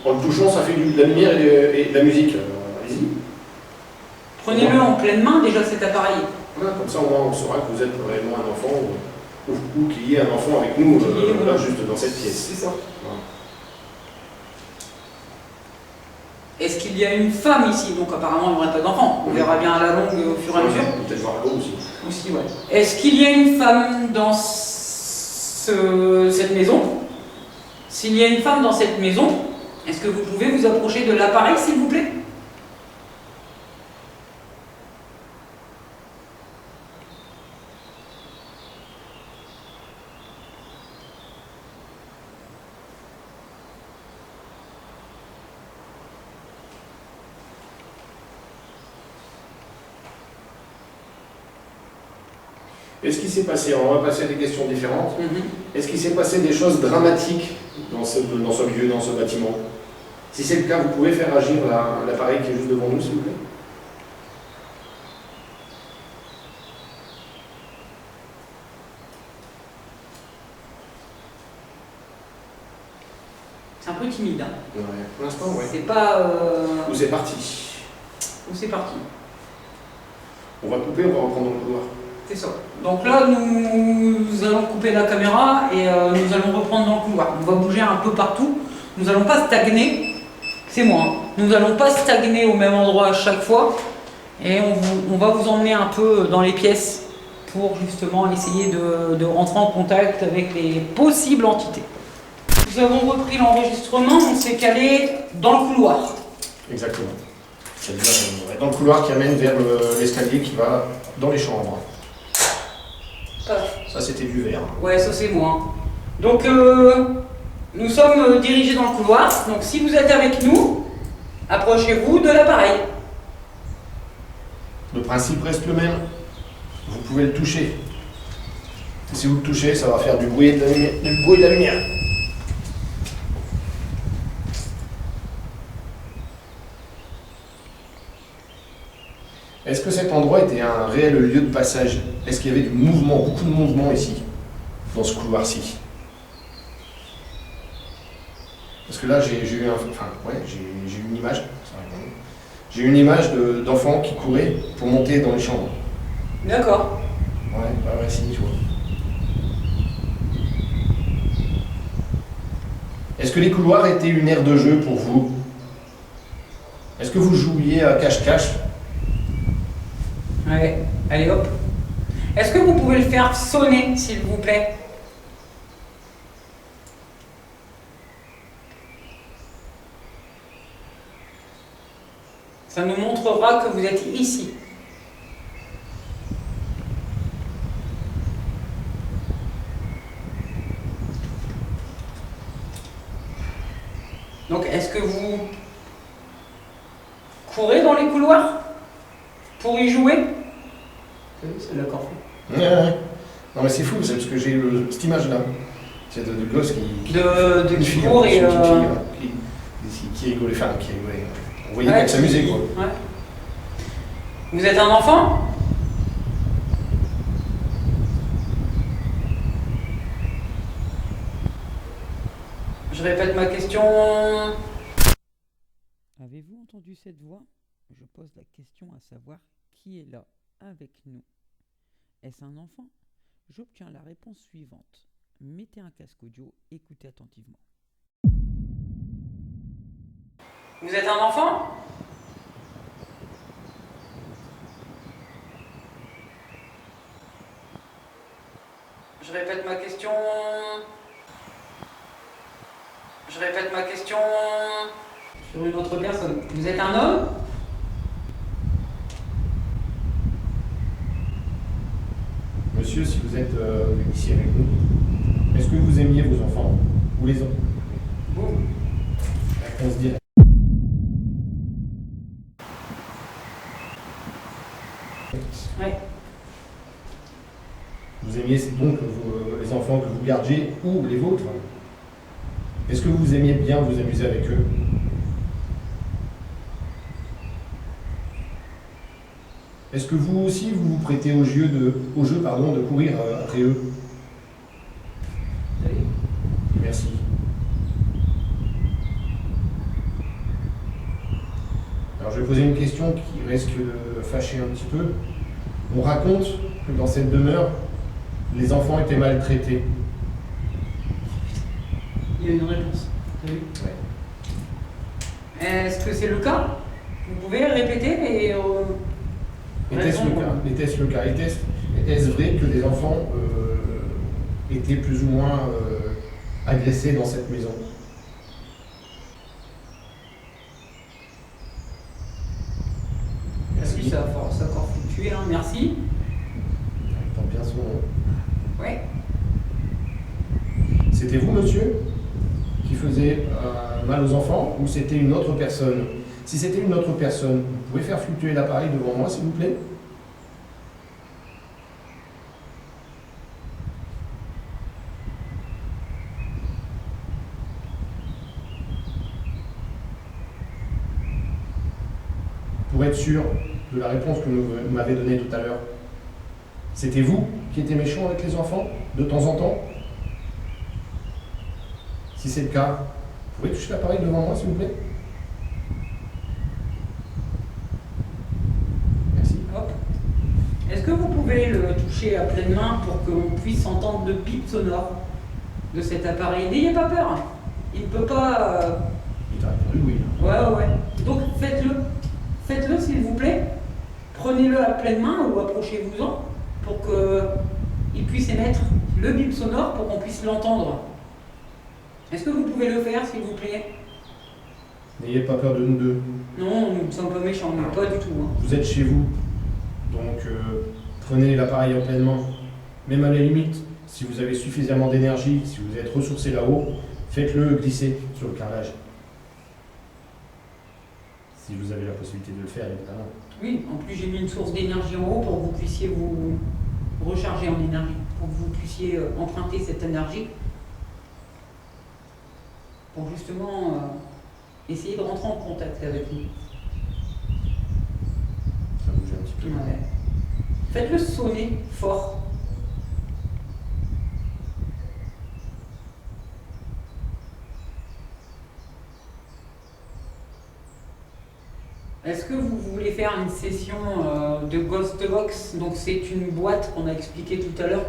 En le touchant, ça fait de la lumière et de la musique. Allez-y. Prenez-le en pleine main déjà cet appareil. Voilà, comme ça au moins on saura que vous êtes réellement un enfant ou qu'il y ait un enfant avec nous là, juste dans cette pièce. C'est ça. Voilà. Est-ce qu'il qu'il y a une femme ici? Donc apparemment il n'y aurait pas d'enfant. On verra bien à la longue au fur et à mesure. Peut-être voir là-haut aussi. Aussi, ouais. Est-ce qu'il y a une femme dans cette maison? S'il y a une femme dans cette maison, est-ce que vous pouvez vous approcher de l'appareil, s'il vous plaît? Est-ce qu'il s'est passé, on va passer à des questions différentes, est-ce qu'il s'est passé des choses dramatiques dans ce lieu, dans ce bâtiment? Si c'est le cas, vous pouvez faire agir l'appareil qui est juste devant nous, s'il vous plaît? C'est un peu timide. Hein. Ouais. Pour l'instant, oui. C'est pas... Où c'est parti? Où c'est parti? On va couper, on va reprendre dans le couloir. C'est ça. Donc là, nous allons couper la caméra et nous allons reprendre dans le couloir. On va bouger un peu partout. Nous n'allons pas stagner. C'est moi. Hein. Nous n'allons pas stagner au même endroit à chaque fois. Et on va vous emmener un peu dans les pièces pour justement essayer de rentrer en contact avec les possibles entités. Nous avons repris l'enregistrement. On s'est calé dans le couloir. Exactement. C'est-à-dire dans le couloir qui amène vers l'escalier qui va dans les chambres. Ça, c'était du verre. Ouais, ça c'est moi. Donc, nous sommes dirigés dans le couloir. Donc, si vous êtes avec nous, approchez-vous de l'appareil. Le principe reste le même. Vous pouvez le toucher. Et si vous le touchez, ça va faire du bruit et de la lumière. Est-ce que cet endroit était un réel lieu de passage? Est-ce qu'il y avait du mouvement, beaucoup de mouvement ici, dans ce couloir-ci? Parce que là, j'ai eu une image. J'ai une image d'enfants qui couraient pour monter dans les chambres. D'accord. Ouais, si, tu vois. Est-ce que les couloirs étaient une aire de jeu pour vous? Est-ce que vous jouiez à cache-cache? Ouais, allez hop. Est-ce que vous pouvez le faire sonner, s'il vous plaît? Ça nous montrera que vous êtes ici. Donc, est-ce que vous courez dans les couloirs pour y jouer? C'est d'accord. Ouais. Non mais c'est fou, c'est parce que j'ai cette image-là. C'est de gosse qui court et... qui rigolait, enfin qui rigolait. On voyait qu'elle s'amusait quoi. Ouais. Vous êtes un enfant? Je répète ma question. Avez-vous entendu cette voix? Je pose la question à savoir qui est là avec nous. Est-ce un enfant? J'obtiens la réponse suivante. Mettez un casque audio, écoutez attentivement. Vous êtes un enfant? Je répète ma question. Je répète ma question. Sur une autre personne. Vous êtes un homme? Monsieur, si vous êtes ici avec nous, est-ce que vous aimiez vos enfants ou les autres? Vous? Réponse directe. Oui. Vous aimiez donc les enfants que vous gardiez ou les vôtres? Est-ce que vous aimiez bien vous amuser avec eux? Est-ce que vous aussi vous vous prêtez au jeu de courir après eux? Oui. Merci. Alors je vais poser une question qui risque de fâcher un petit peu. On raconte que dans cette demeure, les enfants étaient maltraités. Il y a une réponse. T'as vu? Ouais. Est-ce que c'est le cas? Vous pouvez répéter les Était-ce le cas? Est-ce vrai que des enfants étaient plus ou moins agressés dans cette maison? Merci, ça a encore fluctué, hein. Merci. Il porte bien son nom. Ouais. C'était vous, monsieur, qui faisait mal aux enfants, ou c'était une autre personne? Si c'était une autre personne, vous pouvez faire fluctuer l'appareil devant moi, s'il vous plaît? Pour être sûr de la réponse que vous m'avez donnée tout à l'heure, c'était vous qui étiez méchant avec les enfants, de temps en temps? Si c'est le cas, vous pouvez toucher l'appareil devant moi, s'il vous plaît? Merci. Hop. Est-ce que vous pouvez le toucher à pleine main pour qu'on puisse entendre le bip sonore de cet appareil? N'ayez pas peur. Il ne peut pas... Il t'a répondu oui. Ouais. Donc faites-le. Faites-le s'il vous plaît. Prenez-le à pleine main ou approchez-vous-en pour qu'il puisse émettre le bip sonore pour qu'on puisse l'entendre. Est-ce que vous pouvez le faire s'il vous plaît? N'ayez pas peur de nous deux. Non, nous ne sommes pas méchants, mais pas du tout. Hein. Vous êtes chez vous, donc prenez l'appareil en pleine main. Même à la limite, si vous avez suffisamment d'énergie, si vous êtes ressourcé là-haut, faites-le glisser sur le carrelage. Si vous avez la possibilité de le faire, évidemment. Oui, en plus j'ai mis une source d'énergie en haut pour que vous puissiez vous recharger en énergie, pour que vous puissiez emprunter cette énergie pour justement essayer de rentrer en contact avec nous. Ça bouge un petit peu. Ouais. Faites-le sonner fort. Est-ce que vous voulez faire une session de Ghost Box? Donc c'est une boîte qu'on a expliqué tout à l'heure.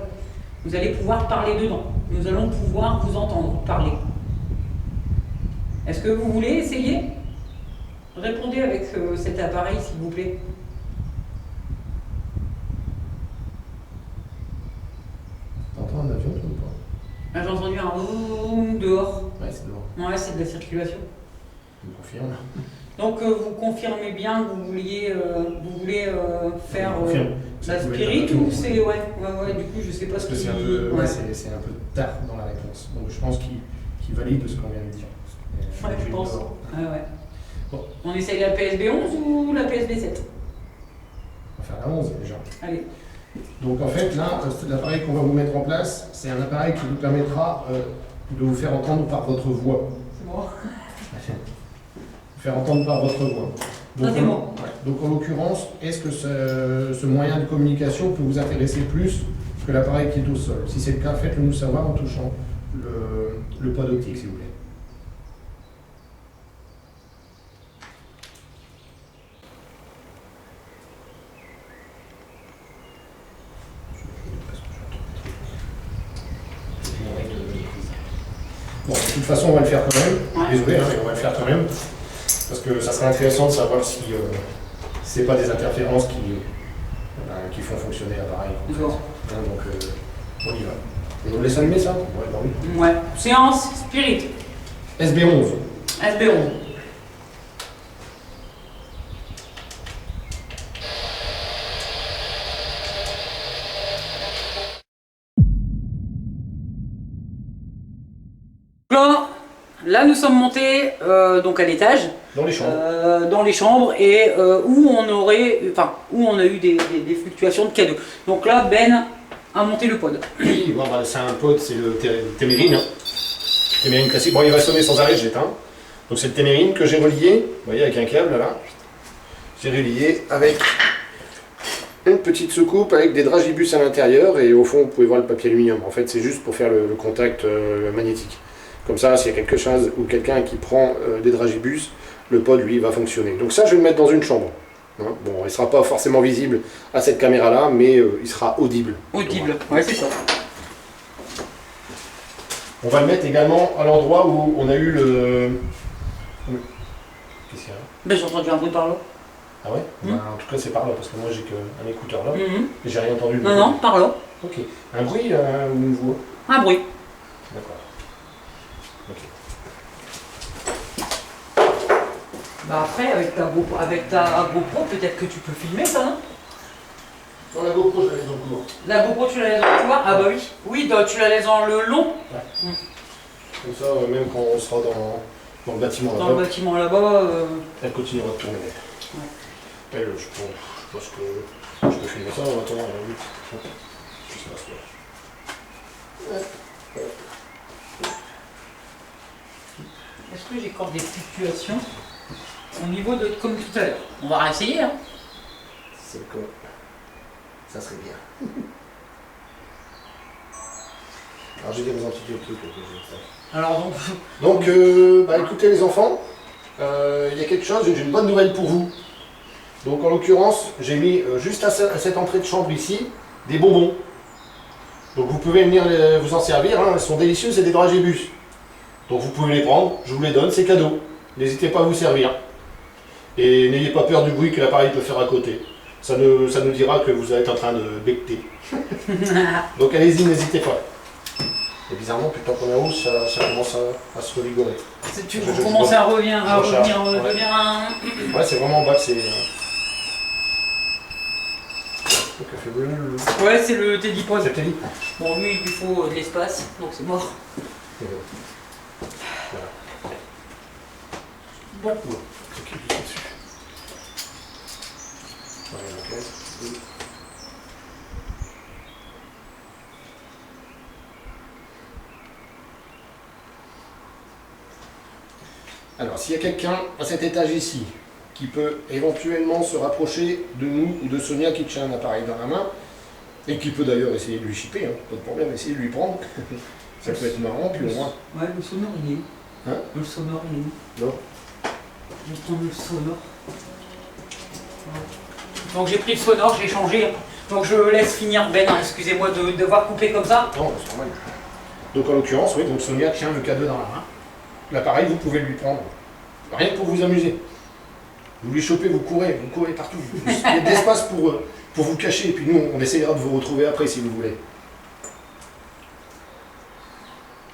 Vous allez pouvoir parler dedans. Nous allons pouvoir vous entendre parler. Est-ce que vous voulez essayer? Répondez avec cet appareil s'il vous plaît. T'entends un avion, toi, ou pas? Ah, j'ai entendu un boum dehors. Ouais, c'est dehors. Ouais, c'est de la circulation. Je me confirme. Donc vous confirmez bien que vous voulez faire Je confirme. la Ça pouvait spirit être un ou peu- c'est ouais, du coup je sais pas Parce ce que qui... c'est un peu, ouais. c'est un peu tard dans la réponse. Donc je pense qu'il valide ce qu'on vient de dire. Ouais, je pense. Dehors. Ouais. Bon. On essaye la PSB 11 ou la PSB 7? On va faire la 11 déjà. Allez. Donc en fait là, l'appareil qu'on va vous mettre en place, c'est un appareil qui vous permettra de vous faire entendre par votre voix. C'est bon. Vous faire entendre par votre voix. Ça, c'est bon. Donc en l'occurrence, est-ce que ce moyen de communication peut vous intéresser plus que l'appareil qui est au sol? Si c'est le cas, faites-le nous savoir en touchant le pod optique, s'il vous plaît. Bon, de toute façon, on va le faire quand même. Ouais. Désolé, hein, mais on va le faire quand même. Parce que ça serait intéressant de savoir si c'est pas des interférences qui font fonctionner l'appareil. D'accord. Hein, donc, on y va. Et on laisse allumer ça? Ouais, bah oui. Ouais. Séance spirit. SB11. SB 11. Là, nous sommes montés donc à l'étage, Dans les chambres. dans les chambres et où on a eu des fluctuations de cadeaux. Donc là, Ben a monté le pod. Oui, bon, bah, c'est un pod, c'est le Témérine. Témérine classique. Bon, il va sonner sans arrêt, je l'éteins. Donc c'est le Témérine que j'ai relié, vous voyez, avec un câble là. J'ai relié avec une petite soucoupe avec des dragibus à l'intérieur et au fond, vous pouvez voir le papier aluminium. En fait, c'est juste pour faire le contact magnétique. Comme ça, s'il y a quelque chose ou quelqu'un qui prend des dragibus, le pod, lui, va fonctionner. Donc ça, je vais le mettre dans une chambre. Hein. Bon, il ne sera pas forcément visible à cette caméra-là, mais il sera audible. Audible, ouais, c'est ça. On va le mettre également à l'endroit où on a eu le... Qu'est-ce qu'il y a là? Ben, j'ai entendu un bruit par là. Ah ouais? Bah, en tout cas, c'est par là, parce que moi, j'ai qu'un écouteur là, Mhm. et j'ai rien entendu. Non, non, par là. Ok. Un bruit ou une voix? Un bruit. D'accord. Ok. Bah après, avec ta GoPro, peut-être que tu peux filmer ça, non? Dans la GoPro, je la laisse dans le couloir. La GoPro, tu la laisses dans le couloir? Ah bah oui. Oui, tu la laisses dans le long. Comme ça, même quand on sera dans le bâtiment Dans le là-bas, bâtiment là-bas. elle continuera de tourner. Elle, je pense que je peux filmer ça en attendant. Vite. Qu'est-ce qui se passe là? Est-ce que j'accorde des fluctuations au niveau de comme tout à l'heure? On va réessayer, hein. C'est comme ça serait bien. Alors j'ai des antibiotiques que j'ai fait. Alors Donc, écoutez les enfants, il y a quelque chose, j'ai une bonne nouvelle pour vous. Donc en l'occurrence, j'ai mis juste à cette entrée de chambre ici, des bonbons. Donc vous pouvez venir vous en servir, hein, elles sont délicieuses, c'est des dragébus. Donc vous pouvez les prendre, je vous les donne, c'est cadeau. N'hésitez pas à vous servir. Et n'ayez pas peur du bruit que l'appareil peut faire à côté. Ça nous dira que vous êtes en train de becter. Donc allez-y, n'hésitez pas. Et bizarrement, plus tard qu'on est en hausse, ça commence à se revigorer. tu commences à revenir, Ouais. devenir un. Ouais, c'est vraiment en bas que c'est... Donc elle fait bleu. Ouais, c'est le Teddy Pod. C'est Teddy. Bon, lui, il lui faut de l'espace, donc c'est mort. Voilà. Bon. Ouais, c'est qui qui est dessus. Ouais, ok. Alors, s'il y a quelqu'un à cet étage ici qui peut éventuellement se rapprocher de nous ou de Sonia qui tient un appareil dans la main, et qui peut d'ailleurs essayer de lui chipper, hein, pas de problème, essayer de lui prendre, ça peut être marrant, puis au moins. Ouais, le sonore, il est où? Hein? Le sonore, il est où? Non. Je vais prendre le sonore. Donc j'ai pris le sonore, j'ai changé. Donc je laisse finir Ben, hein. Excusez-moi de devoir couper comme ça. Non, c'est normal. Donc en l'occurrence, oui, donc Sonia tient le cadeau dans la main. L'appareil, vous pouvez lui prendre. Rien que pour vous amuser. Vous lui chopez, vous courez partout. Il y a de l'espace pour vous cacher, et puis nous, on essayera de vous retrouver après si vous voulez.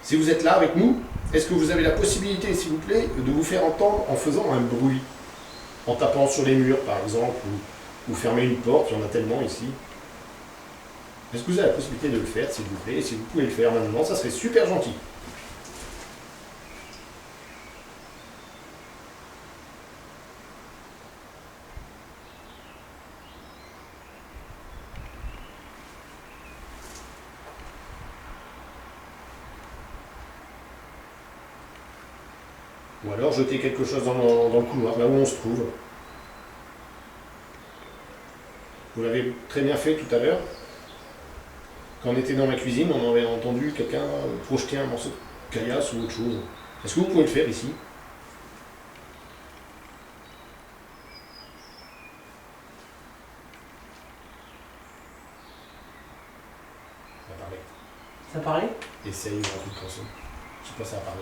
Si vous êtes là avec nous, est-ce que vous avez la possibilité, s'il vous plaît, de vous faire entendre en faisant un bruit? En tapant sur les murs, par exemple, ou fermer une porte, il y en a tellement ici. Est-ce que vous avez la possibilité de le faire, s'il vous plaît? Et si vous pouvez le faire maintenant, ça serait super gentil. Ou alors jeter quelque chose dans le couloir, là où on se trouve. Vous l'avez très bien fait tout à l'heure. Quand on était dans la cuisine, on avait entendu quelqu'un projeter un morceau de caillasse ou autre chose. Est-ce que vous pouvez le faire ici? Ça parlait. Ça parlait? Essaye un truc comme ça. Je sais pas si ça a parlé.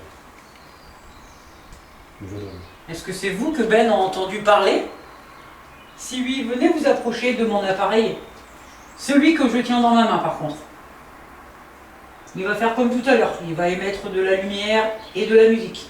Nouveau drone. Est-ce que c'est vous que Ben a entendu parler? Si oui, venez vous approcher de mon appareil. Celui que je tiens dans ma main par contre. Il va faire comme tout à l'heure. Il va émettre de la lumière et de la musique.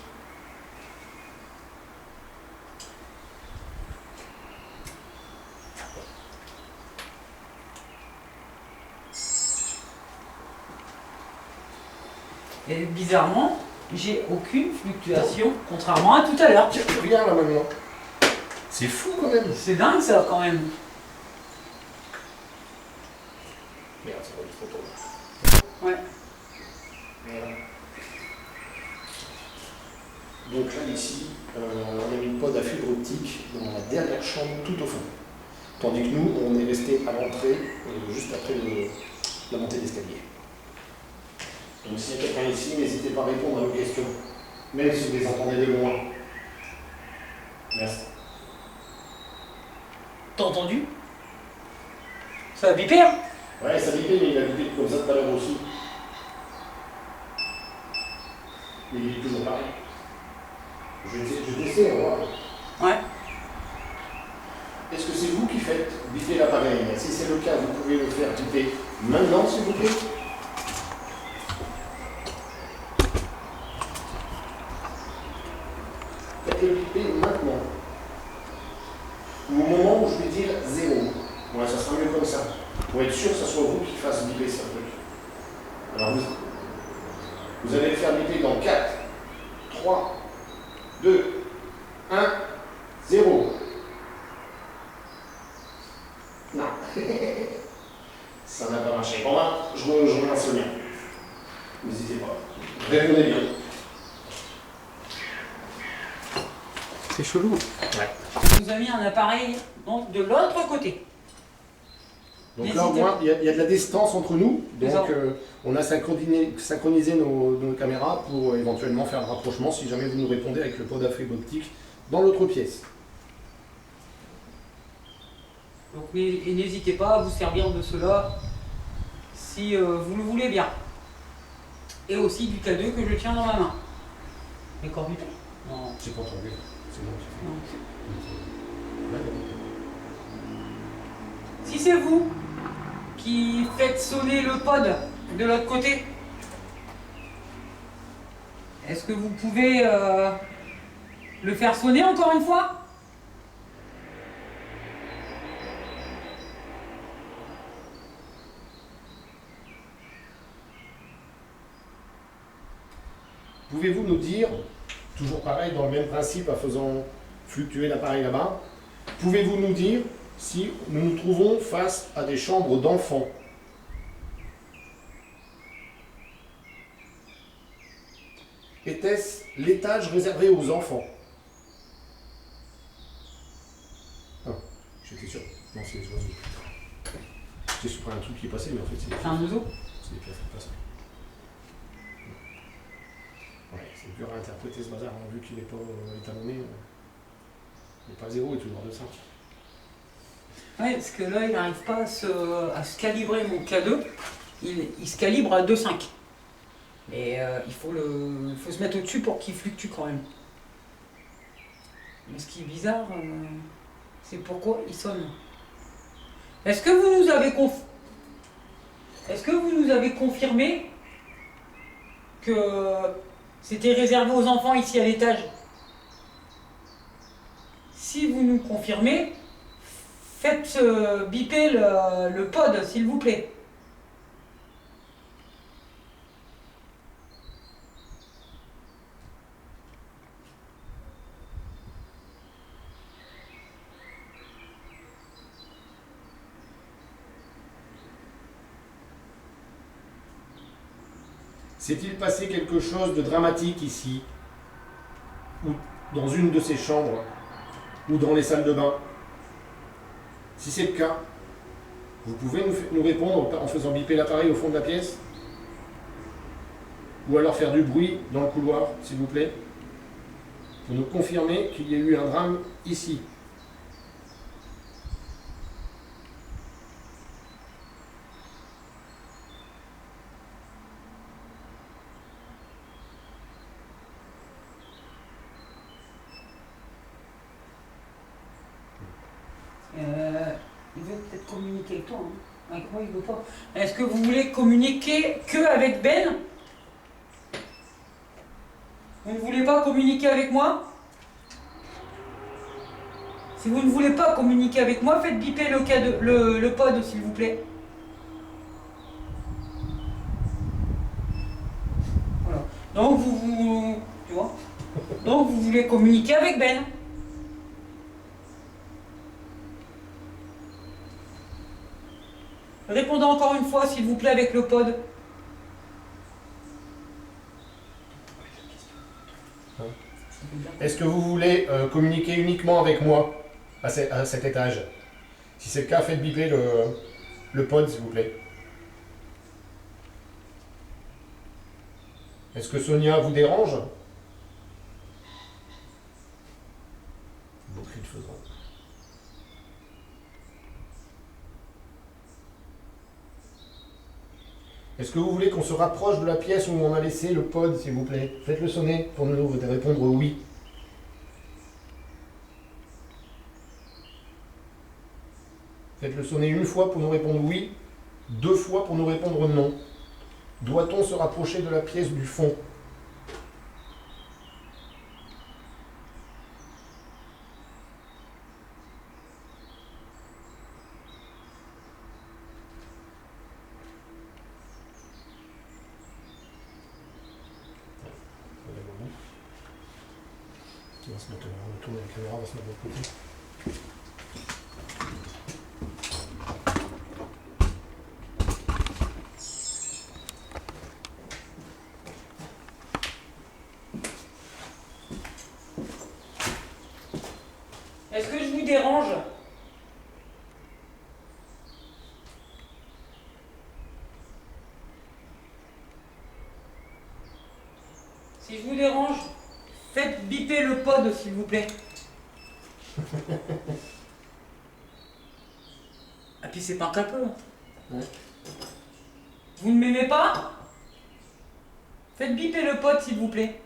Et bizarrement, j'ai aucune fluctuation, contrairement à tout à l'heure. Tiens, plus rien là maintenant. C'est fou quand même. C'est dingue ça quand même. Merde, ça va être trop tôt. Ouais. Voilà. Donc là, ici, on a mis une pod à fibre optique dans la dernière chambre tout au fond. Tandis que nous, on est resté à l'entrée, juste après la montée d'escalier. Donc s'il y a quelqu'un ici, n'hésitez pas à répondre à vos questions, même si vous les entendez de loin. Merci. T'as entendu? Ça a bipé hein? Ouais, ça bipait, mais il a bipé comme ça tout à l'heure aussi. Mais il est toujours pareil. Je vais essayer, on va voir. Ouais. faites biper l'appareil. Si c'est le cas, vous pouvez le faire biper maintenant, s'il vous plaît. Faites-le biper maintenant. Ou au moment où je vais dire 0. Ouais, ça sera mieux comme ça. Pour être sûr que ce soit vous qui fasse biper ce truc. Alors vous allez le faire biper dans 4, 3, 2, 1, 0. Non. Ça n'a pas marché. Bon, là, je relance le mien. N'hésitez pas. Répondez bien. C'est chelou. Ouais. On nous a mis un appareil donc, de l'autre côté. Donc là, au moins, il y a de la distance entre nous. Donc, Exact. on a synchronisé nos caméras pour éventuellement faire le rapprochement si jamais vous nous répondez avec le pod à fibre optique dans l'autre pièce. Donc, et n'hésitez pas à vous servir de cela si vous le voulez bien. Et aussi du K2 que je tiens dans ma main. Les corbutés? Non. J'ai pas entendu. C'est bon. Non. Si c'est vous qui faites sonner le pod de l'autre côté, est-ce que vous pouvez le faire sonner encore une fois? Pouvez-vous nous dire, toujours pareil, dans le même principe, en faisant fluctuer l'appareil là-bas, pouvez-vous nous dire si nous nous trouvons face à des chambres d'enfants? Était-ce l'étage réservé aux enfants? Ah, j'étais sûr. Non, c'est les oiseaux. J'ai surpris un truc qui est passé, mais en fait, C'est un oiseau? c'est des pièces qui passent. Ouais, c'est dur à interpréter ce bazar, hein, vu qu'il n'est pas étalonné. Il n'est pas zéro, il est toujours de ça. Oui, parce que là, il n'arrive pas à se calibrer mon K2. Il se calibre à 2,5. Mais il faut se mettre au-dessus pour qu'il fluctue quand même. Mais ce qui est bizarre, c'est pourquoi il sonne. Est-ce que vous nous avez confirmé que c'était réservé aux enfants ici à l'étage? Si vous nous confirmez, faites biper le pod, s'il vous plaît. S'est-il passé quelque chose de dramatique ici, ou dans une de ces chambres, ou dans les salles de bain? Si c'est le cas, vous pouvez nous répondre en faisant biper l'appareil au fond de la pièce? Ou alors faire du bruit dans le couloir, s'il vous plaît, pour nous confirmer qu'il y a eu un drame ici. Il veut peut-être communiquer avec toi. Hein. Avec moi, il veut pas. Est-ce que vous voulez communiquer que avec Ben? Vous ne voulez pas communiquer avec moi? Si vous ne voulez pas communiquer avec moi, faites biper le pod, s'il vous plaît. Voilà. Donc tu vois? Donc vous voulez communiquer avec Ben. Répondez encore une fois, s'il vous plaît, avec le pod. Est-ce que vous voulez communiquer uniquement avec moi à cet étage? Si c'est le cas, faites biper le pod, s'il vous plaît. Est-ce que Sonia vous dérange? Beau cri de faisan. Est-ce que vous voulez qu'on se rapproche de la pièce où on a laissé le pod, s'il vous plaît? Faites-le sonner pour nous répondre oui. Faites-le sonner une fois pour nous répondre oui, 2 fois pour nous répondre non. Doit-on se rapprocher de la pièce du fond? On va se mettre, on va tourner la caméra, on va se mettre de l'autre côté. Est-ce que je vous dérange? Si je vous dérange, faites biper le pod s'il vous plaît. Ah puis c'est pas qu'un peu. Ouais. Vous ne m'aimez pas? Faites biper le pod s'il vous plaît.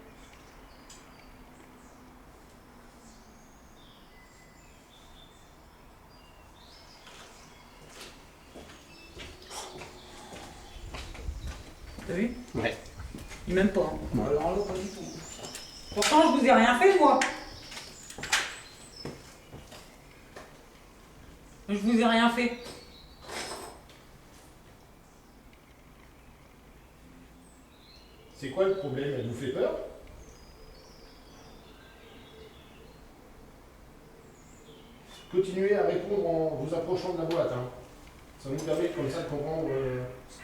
T'as vu? Ouais. Il m'aime pas. Hein. Ouais. Alors là, pas du tout. Pourtant, je vous ai rien fait, moi. Je vous ai rien fait. C'est quoi le problème? Elle vous fait peur? Continuez à répondre en vous approchant de la boîte. Hein. Ça nous permet comme ça de comprendre ce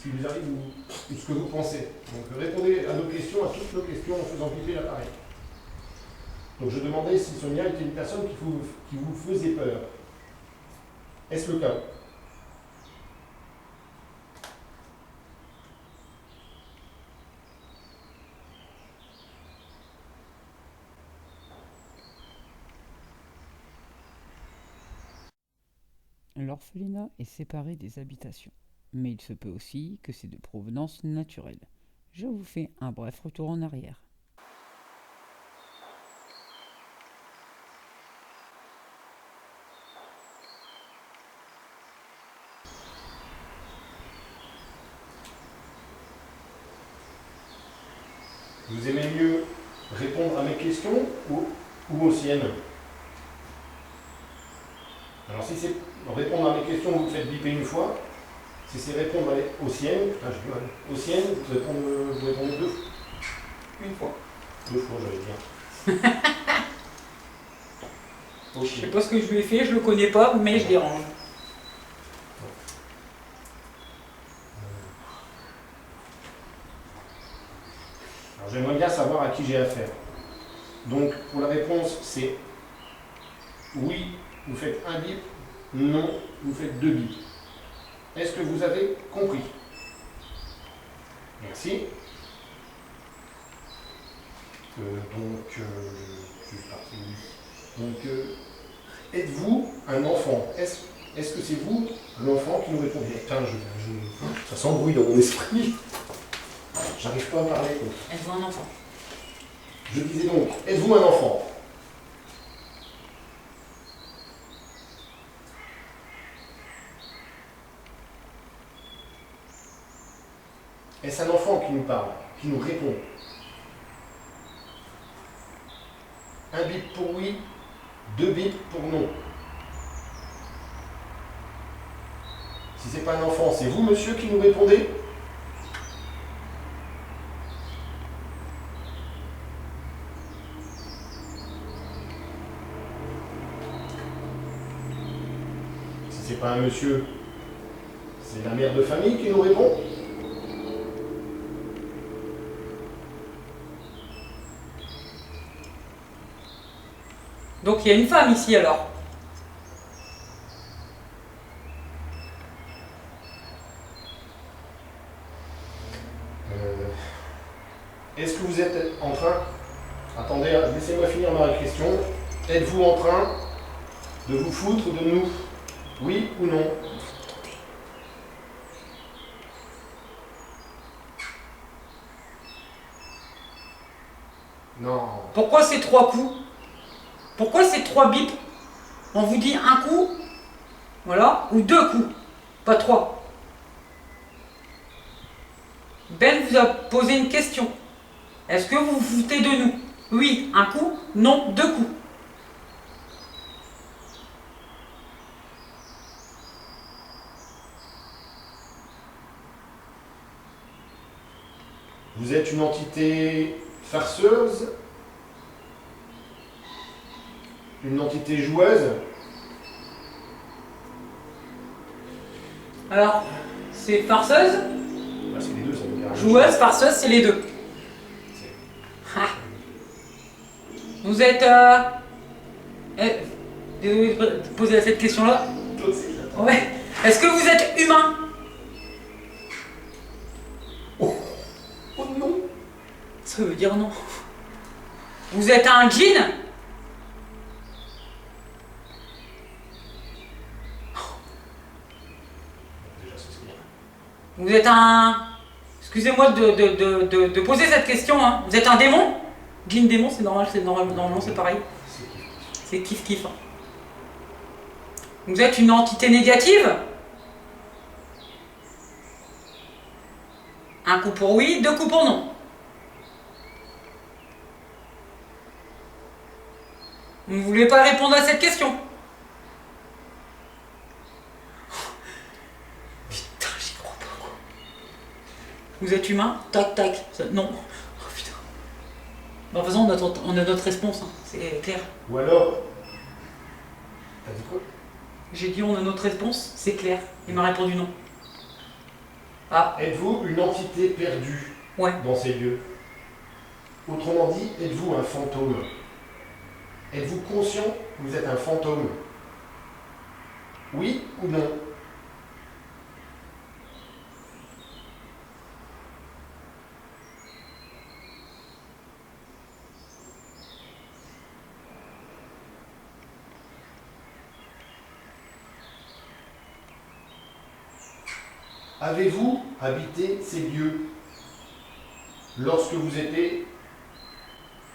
qui vous arrive ou ce que vous pensez. Donc répondez à nos questions, à toutes nos questions en faisant biper l'appareil. Donc je demandais si Sonia était une personne qui vous faisait peur. Est-ce le cas? L'orphelinat est séparé des habitations, mais il se peut aussi que c'est de provenance naturelle. Je vous fais un bref retour en arrière. Vous aimez mieux répondre à mes questions ou aux siennes? Alors si c'est répondre à mes questions, vous faites biper une fois. Si c'est répondre aux siennes, aux siennes, vous répondez 2 fois. Une fois. 2 fois, j'allais dire. Je sais pas ce que je lui ai fait, je le connais pas, mais je dérange. Alors j'aimerais bien savoir à qui j'ai affaire. Donc pour la réponse, c'est oui, vous faites un bip, non, vous faites 2 bips. Est-ce que vous avez compris? Merci. Juste parti. Donc, êtes-vous un enfant? Est-ce que c'est vous, l'enfant, qui nous répondez? Putain, ça s'embrouille dans mon esprit. J'arrive pas à parler. Êtes-vous un enfant? Je disais donc, êtes-vous un enfant? Est-ce un enfant qui nous parle, qui nous répond? Un bip pour oui, 2 bips pour non. Si c'est pas un enfant, c'est vous, monsieur, qui nous répondez? Si c'est pas un monsieur, c'est la mère de famille qui nous répond? Donc il y a une femme ici alors. Est-ce que vous êtes en train... Attendez, laissez-moi finir ma question. Êtes-vous en train de vous foutre de nous? Oui ou non? Non. Pourquoi ces 3 coups? Pourquoi ces 3 bips? On vous dit un coup, Voilà, ou 2 coups, pas 3. Ben vous a posé une question. Est-ce que vous vous foutez de nous? Oui, un coup, non, 2 coups. Vous êtes une entité farceuse? Une entité joueuse? Alors, c'est farceuse, Bah, c'est les deux, ça veut dire. joueuse, farceuse, c'est les deux. Ah. Vous êtes... désolé de poser cette question-là. Ouais. Est-ce que vous êtes humain? Oh non! Ça veut dire non. Vous êtes un djinn? Vous êtes un... Excusez-moi de poser cette question, hein. Vous êtes un démon? Djinn démon, c'est normal, normalement c'est pareil. C'est kiff-kiff. Hein. Vous êtes une entité négative? Un coup pour oui, 2 coups pour non. Vous ne voulez pas répondre à cette question? Putain, j'y crois pas, quoi. Vous êtes humain? Tac, tac. Non. Oh putain. Bon, de toute façon, on a notre réponse, hein. C'est clair. Ou alors. T'as dit quoi? J'ai dit on a notre réponse, c'est clair. Il m'a répondu non. Ah, Êtes-vous une entité perdue ouais. dans ces lieux? Autrement dit, êtes-vous un fantôme? Êtes-vous conscient que vous êtes un fantôme? Oui ou non? Avez-vous habité ces lieux lorsque vous étiez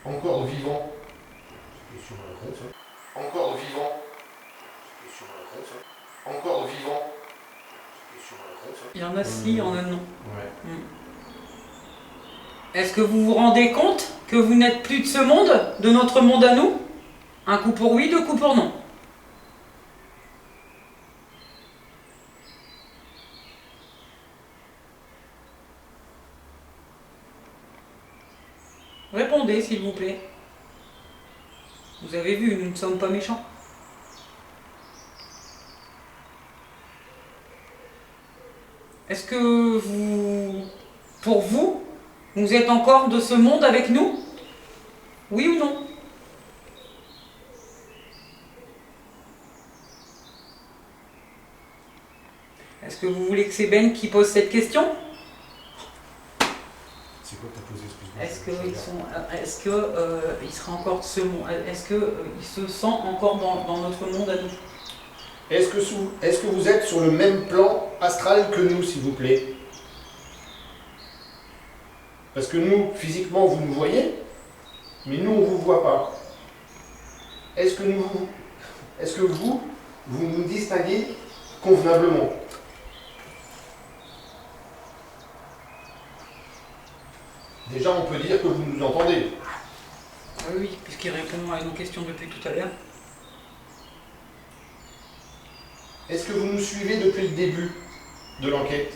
encore vivant? Encore vivant. Encore vivant. Il y en a si, il y en a non. Ouais. Est-ce que vous vous rendez compte que vous n'êtes plus de ce monde, de notre monde à nous? Un coup pour oui, 2 coups pour non. Répondez, s'il vous plaît. Vous avez vu, nous ne sommes pas méchants. Est-ce que vous, pour vous, vous êtes encore de ce monde avec nous? Oui ou non? Est-ce que vous voulez que c'est Ben qui pose cette question? C'est quoi que t'as posé, excuse-moi? Est-ce que il sera encore de ce monde? Est-ce que il se sent encore dans notre monde à nous? Est-ce que vous êtes sur le même plan astral que nous, s'il vous plaît? Parce que nous, physiquement, vous nous voyez, mais nous, on ne vous voit pas. Est-ce que vous nous distinguez convenablement? Déjà, on peut dire que vous nous entendez. Oui, puisqu'il répond à nos questions depuis tout à l'heure. Est-ce que vous nous suivez depuis le début de l'enquête?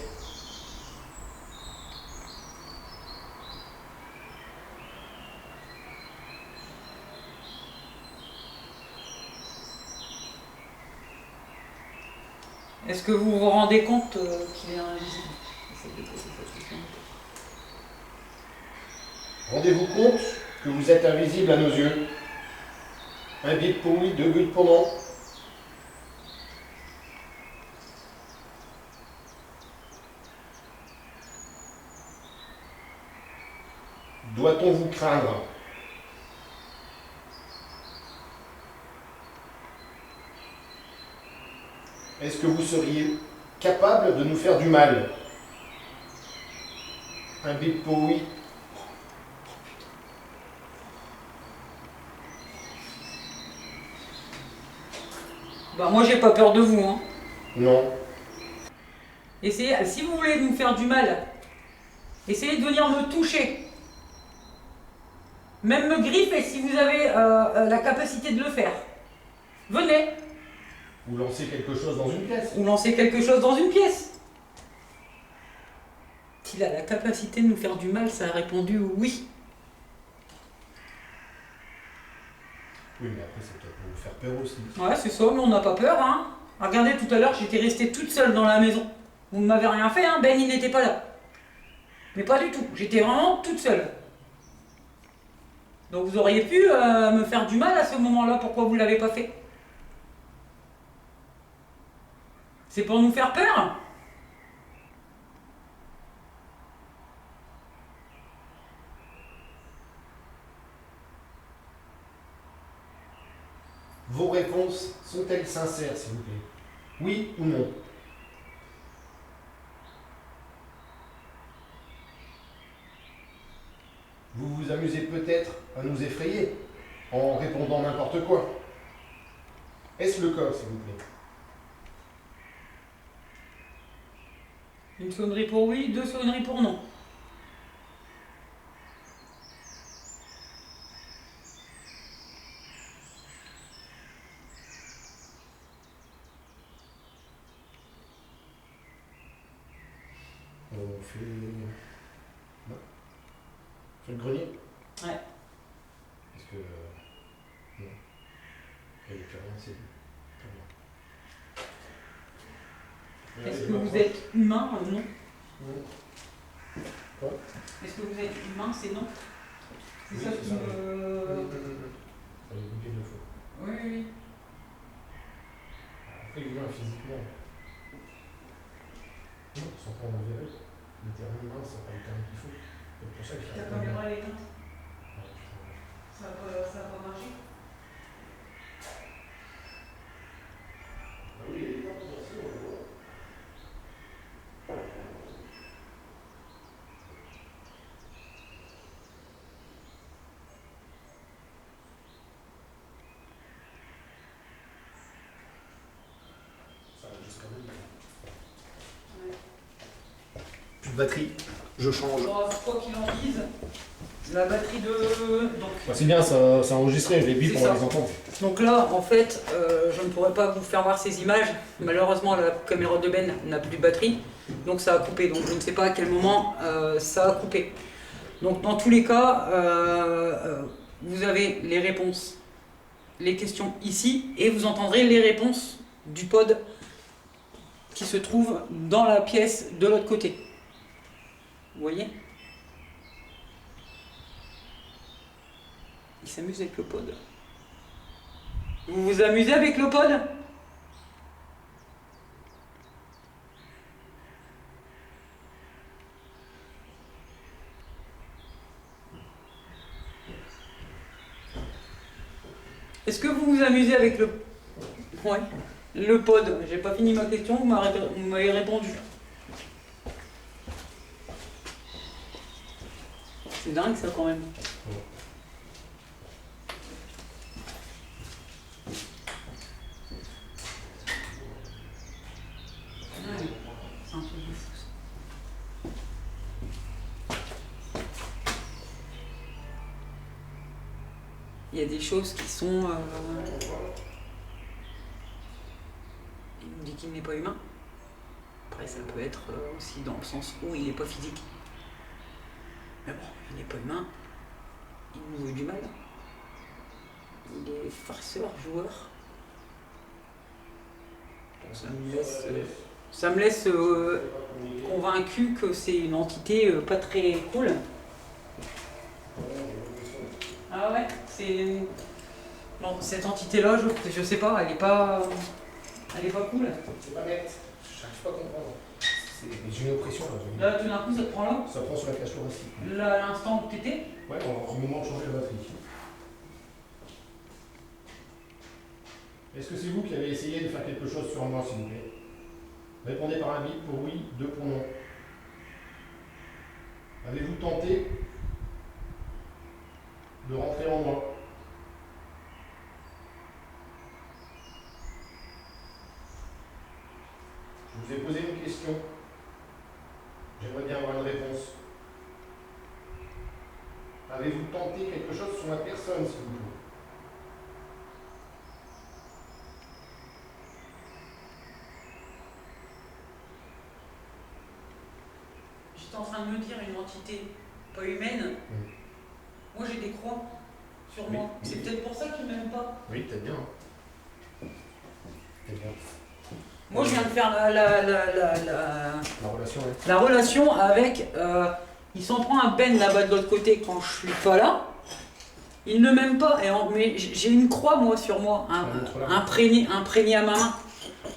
Est-ce que vous vous rendez compte qu'il est invisible? Essayez de poser cette question. Rendez-vous compte que vous êtes invisible à nos yeux. Un bip pour oui, 2 buts pour non. Doit-on vous craindre? Est-ce que vous seriez capable de nous faire du mal? Un bip pour oui. Bah moi j'ai pas peur de vous, hein. Non. Essayez, si vous voulez nous faire du mal, essayez de venir me toucher. Même me griffer si vous avez la capacité de le faire. Venez. Vous lancez quelque chose dans une pièce. Ou lancez quelque chose dans une pièce. S'il a la capacité de nous faire du mal, ça a répondu oui. Oui, mais après, c'est peut-être pour vous faire peur aussi. Ouais, c'est ça, mais on n'a pas peur, hein. Regardez, tout à l'heure, j'étais restée toute seule dans la maison. Vous ne m'avez rien fait, hein. Ben, il n'était pas là. Mais pas du tout. J'étais vraiment toute seule. Donc vous auriez pu me faire du mal à ce moment-là. Pourquoi vous ne l'avez pas fait? C'est pour nous faire peur? Vos réponses sont-elles sincères, s'il vous plaît? Oui ou non? Vous vous amusez peut-être à nous effrayer en répondant n'importe quoi. Est-ce le cas, s'il vous plaît? Une sonnerie pour oui, 2 sonneries pour non. On fait... Non. On fait le grenier? Ouais. Parce que... non. Il n'y a plus rien, c'est lui. Très bien. Est-ce que vous êtes humain? Non. Non. Quoi? Est-ce que vous êtes humain? C'est non. C'est Oui, ça c'est qui ça. me... Fallait bouger 2 fois. Oui, oui. Après, humain physiquement. Non, sans prendre un virus. Le terme humain, c'est pas le terme qu'il faut. C'est pour ça qu'il Ta faut. caméra elle est éteinte. Ça va pas marcher. Ah oui, elle est éteinte, merci, on le voit. Ça enregistre quand même. Ouais. Plus de batterie, je change. Bon, quoi qu'il en dise, la batterie de... Donc, C'est bien, ça a enregistré, je l'ai bip C'est pour ça. les entendre. donc là, en fait, je ne pourrais pas vous faire voir ces images. Malheureusement, la caméra de Ben n'a plus de batterie. Donc ça a coupé. Donc je ne sais pas à quel moment ça a coupé. Donc dans tous les cas, vous avez les réponses, les questions ici. Et vous entendrez les réponses du pod qui se trouve dans la pièce de l'autre côté. Vous voyez? Il s'amuse avec le pod. Vous vous amusez avec le pod? Est-ce que vous vous amusez avec le... Ouais. Le pod? J'ai pas fini ma question, vous m'avez répondu. C'est dingue ça quand même. Ouais, c'est un truc de fou ça. Il y a des choses qui sont... Il nous dit qu'il n'est pas humain. Après ça peut être aussi dans le sens où il n'est pas physique. Mais bon, il n'est pas humain. Il nous veut du mal. Il est farceur, joueur. Ça me laisse convaincu que c'est une entité pas très cool. Ah ouais, c'est... Bon, cette entité-là, je sais pas, elle est pas cool. C'est pas net, j'arrive pas à comprendre. J'ai une oppression là. Là, tout d'un coup, ça te prend là. Ça prend sur la cage thoracique. Là, à l'instant où t'étais. Ouais, au moment de changer la batterie. Est-ce que c'est vous qui avez essayé de faire quelque chose sur moi, s'il vous plaît? Répondez par un bip pour oui, 2 pour non. Avez-vous tenté de rentrer en moi? Allez-vous tenter quelque chose sur ma personne, s'il vous plaît? J'étais en train de me dire une entité pas humaine. Moi j'ai des croix sur moi. C'est peut-être pour ça qu'ils m'aiment pas. Oui, peut-être bien. Peut-être bien. Moi je viens de faire La relation, oui. la relation avec. Il s'en prend un peine là-bas de l'autre côté quand je suis pas là. Il ne m'aime pas. Mais j'ai une croix moi sur moi, imprégnée à ma main.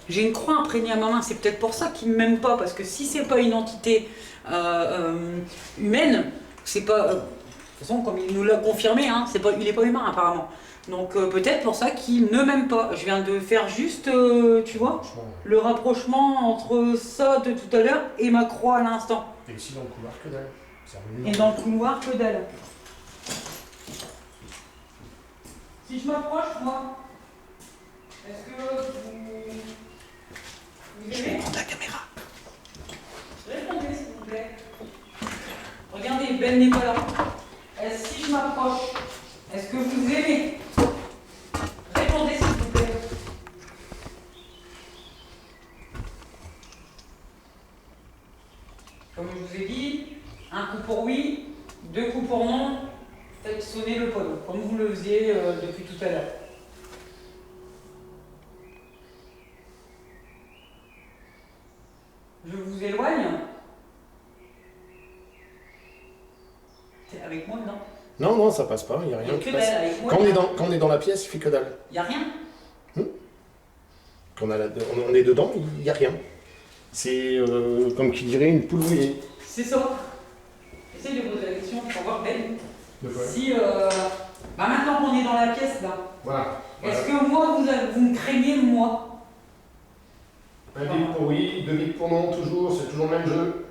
J'ai une croix imprégnée à ma main. C'est peut-être pour ça qu'il ne m'aime pas. Parce que si c'est pas une entité humaine, c'est pas. De toute façon, comme il nous l'a confirmé, hein, il n'est pas humain apparemment. Donc peut-être pour ça qu'il ne m'aime pas. Je viens de faire juste, tu vois, le rapprochement entre ça de tout à l'heure et ma croix à l'instant. Et ici dans le couloir, que dalle. Et dans le couloir, que dalle. Si je m'approche, moi, est-ce que vous aimez? Prends ta caméra. Répondez s'il vous plaît. Regardez, Ben n'est pas là. Si je m'approche, est-ce que vous aimez? Répondez s'il vous plaît. Comme je vous ai dit, un coup pour oui, 2 coups pour non, faites sonner le polo, comme vous le faisiez depuis tout à l'heure. Je vous éloigne. C'est avec moi, non? Non, non, ça passe pas, il n'y a rien qui Que dalle, passe. avec moi. Quand on est dans la pièce, il fait que dalle. Il n'y a rien. Quand on est dedans, il n'y a rien. C'est comme qui dirait une poule mouillée. C'est ça. Essaye de poser la question pour voir Ben. De quoi? Si, maintenant qu'on est dans la pièce là, Voilà. est-ce que moi vous me craignez moi? Un bip pour oui, 2 bips pour non, toujours, c'est toujours le même jeu.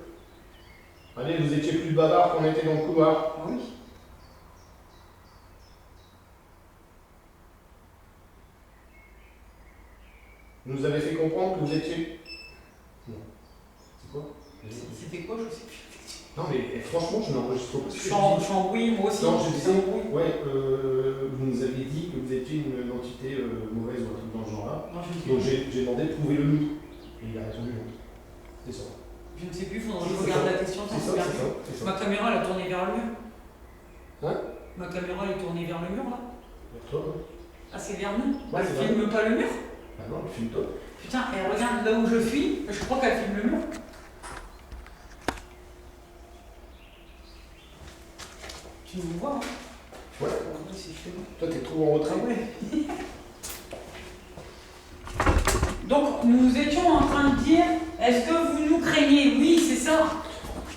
Allez, vous étiez plus bavard qu'on était dans le couloir. Oui. Vous nous avez fait comprendre que vous étiez... Non. C'est quoi? C'était quoi, je sais plus. Non mais franchement, je n'enregistre pas. Je suis en oui, moi aussi. Non, je disais, oui. ouais, vous nous aviez dit que vous étiez une entité mauvaise ou un truc dans ce genre-là. Non, je ne sais Donc plus. j'ai demandé prouvez-le nous. Et il a répondu non. C'est ça. Je ne sais plus, faudra que je C'est regarde ça. la question. C'est ça, c'est ça, c'est ça. Ma caméra elle a tourné vers le mur. Hein? Ma caméra elle est tournée vers le mur là. Vers toi, ouais. Ah, c'est vers nous. Ouais, Elle c'est filme pas le mur. Ah non, filme-toi. Putain, elle regarde là où je suis. Je crois qu'elle filme le mur. Tu nous vois, hein? Ouais. Ouais, c'est chelou. Toi, t'es trop en retrait. Ah ouais. Donc, nous étions en train de dire, est-ce que vous nous craignez? Oui, c'est ça.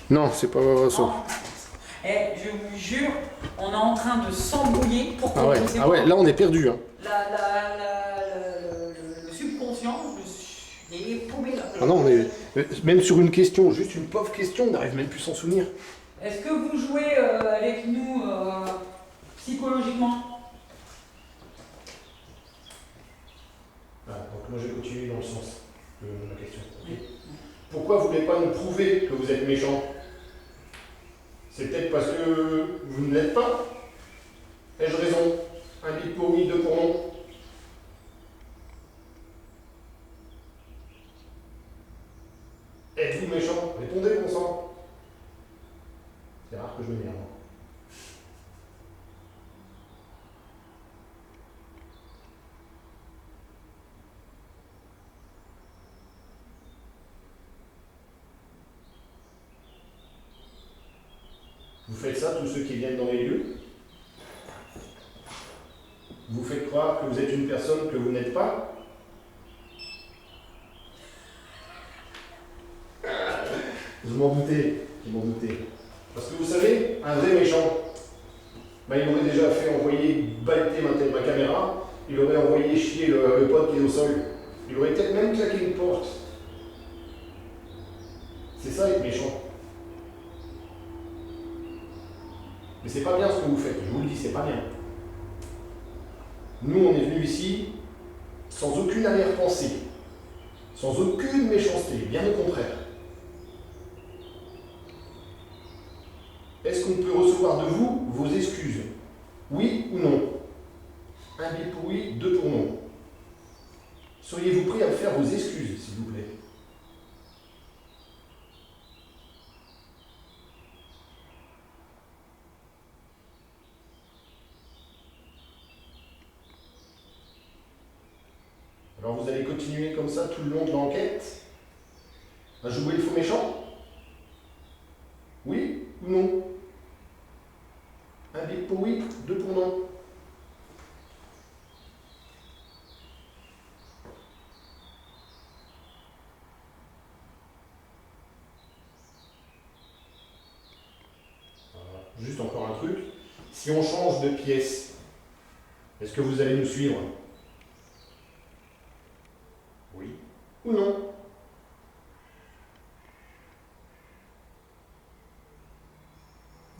Non, c'est pas ça. Non. Eh, je vous jure, on est en train de s'embrouiller. Pourquoi? Ah ouais, Je sais ah pas. ouais, là on est perdu. Hein. Le subconscient, il est paumé là. Ah non, mais même sur une question, juste une pauvre question, on n'arrive même plus à s'en souvenir. Est-ce que vous jouez avec nous psychologiquement? Ah, donc moi je vais continuer dans le sens de ma question. Okay. Pourquoi vous ne voulez pas nous prouver que vous êtes méchant? C'est peut-être parce que vous ne l'êtes pas? Ai-je raison? Un bip pour oui, 2 pour non. Êtes-vous méchant? Répondez, bon sang. C'est rare que je m'énerve. Vous faites ça, tous ceux qui viennent dans les lieux? Vous faites croire que vous êtes une personne que vous n'êtes pas? Je m'en doutais, je m'en doutais. Parce que vous savez, un vrai méchant, bah, il aurait déjà fait envoyer balleter ma caméra, il aurait envoyé chier le pote qui est au sol, il aurait peut-être même claqué une porte. C'est ça être méchant. Mais c'est pas bien ce que vous faites, je vous le dis, c'est pas bien. Nous, on est venus ici sans aucune arrière-pensée, sans aucune méchanceté, bien au contraire. Est-ce qu'on peut recevoir de vous vos excuses? Oui ou non? Un bip pour oui, deux pour non. Seriez-vous prêt à faire vos excuses, s'il vous plaît? Alors vous allez continuer comme ça tout le long de l'enquête à jouer le faux méchant? Oui ou non? Un bip pour oui, deux pour non. Voilà. Juste encore un truc. Si on change de pièce, est-ce que vous allez nous suivre? Oui ou non?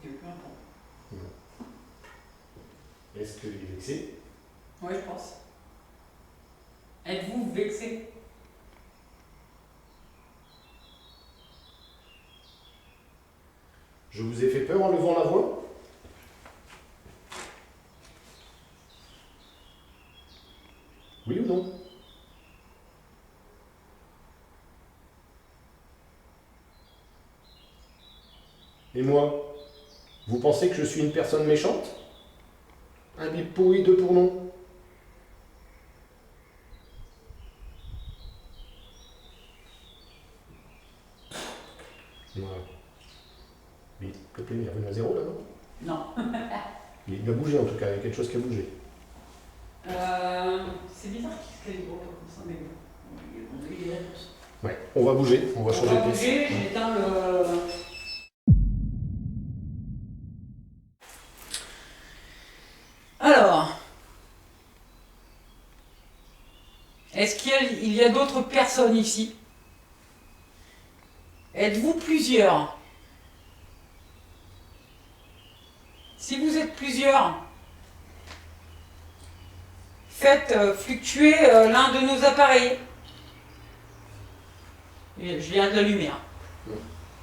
Depuis un temps. Est-ce qu'il est vexé? Oui, je pense. Êtes-vous vexé? Je vous ai fait peur en levant la voix? Oui ou non? Et moi? Vous pensez que je suis une personne méchante? Un bip pour oui, deux pour non. Voilà. Oui, s'il te plaît, il est revenu à zéro là, non? Non. Il a bougé en tout cas, il y a quelque chose qui a bougé. C'est bizarre qu'il se calibre pas comme ça, mais bon. On a eu des réponses. Ouais, on va bouger, on va changer de pièce. Bouger, j'éteins le. Alors, est-ce qu'il y a d'autres personnes ici? Êtes-vous plusieurs? Si vous êtes plusieurs, faites fluctuer l'un de nos appareils. Je viens de l'allumer. Hein.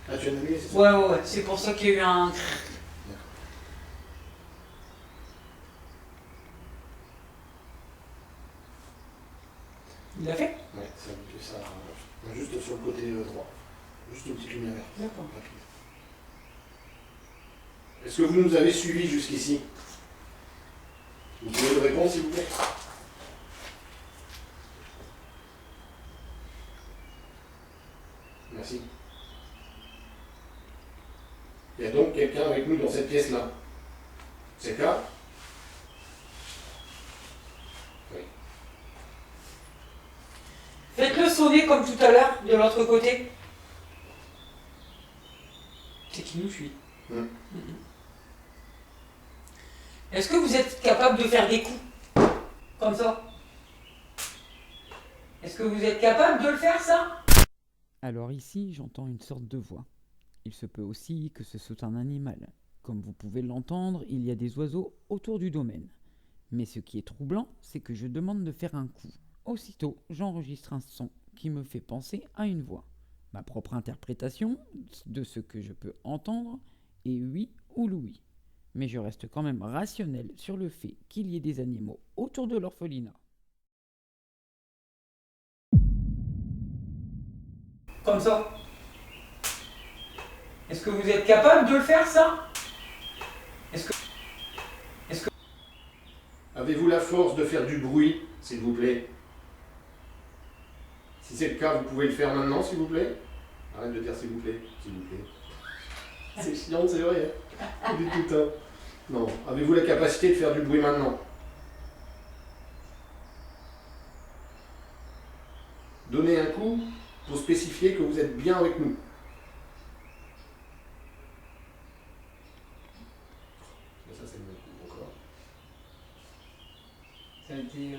Ah, tu viens d'allumer, c'est ça? Ouais, c'est pour ça qu'il y a eu un. Il l'a fait? Ouais, ça, juste sur le côté droit. Juste une petite lumière verte. D'accord. Est-ce que vous nous avez suivis jusqu'ici? Vous pouvez nous répondre, s'il vous plaît? Merci. Il y a donc quelqu'un avec nous dans cette pièce-là. C'est le cas? Oui. Faites-le sonner comme tout à l'heure, de l'autre côté. C'est qui nous suit. Est-ce que vous êtes capable de faire des coups? Comme ça? Est-ce que vous êtes capable de le faire, ça? Alors ici, j'entends une sorte de voix. Il se peut aussi que ce soit un animal. Comme vous pouvez l'entendre, il y a des oiseaux autour du domaine. Mais ce qui est troublant, c'est que je demande de faire un coup. Aussitôt, j'enregistre un son qui me fait penser à une voix. Ma propre interprétation de ce que je peux entendre est oui ou louis. Mais je reste quand même rationnel sur le fait qu'il y ait des animaux autour de l'orphelinat. Comme ça. Est-ce que vous êtes capable de le faire, ça? Avez-vous la force de faire du bruit, s'il vous plaît? Si c'est le cas, vous pouvez le faire maintenant, s'il vous plaît? Arrête de dire s'il vous plaît, s'il vous plaît. C'est chiant, c'est vrai. Hein? Du tout temps. Non. Avez-vous la capacité de faire du bruit maintenant? Donnez un coup pour spécifier que vous êtes bien avec nous. Ça, c'est le même coup encore. Ça a été.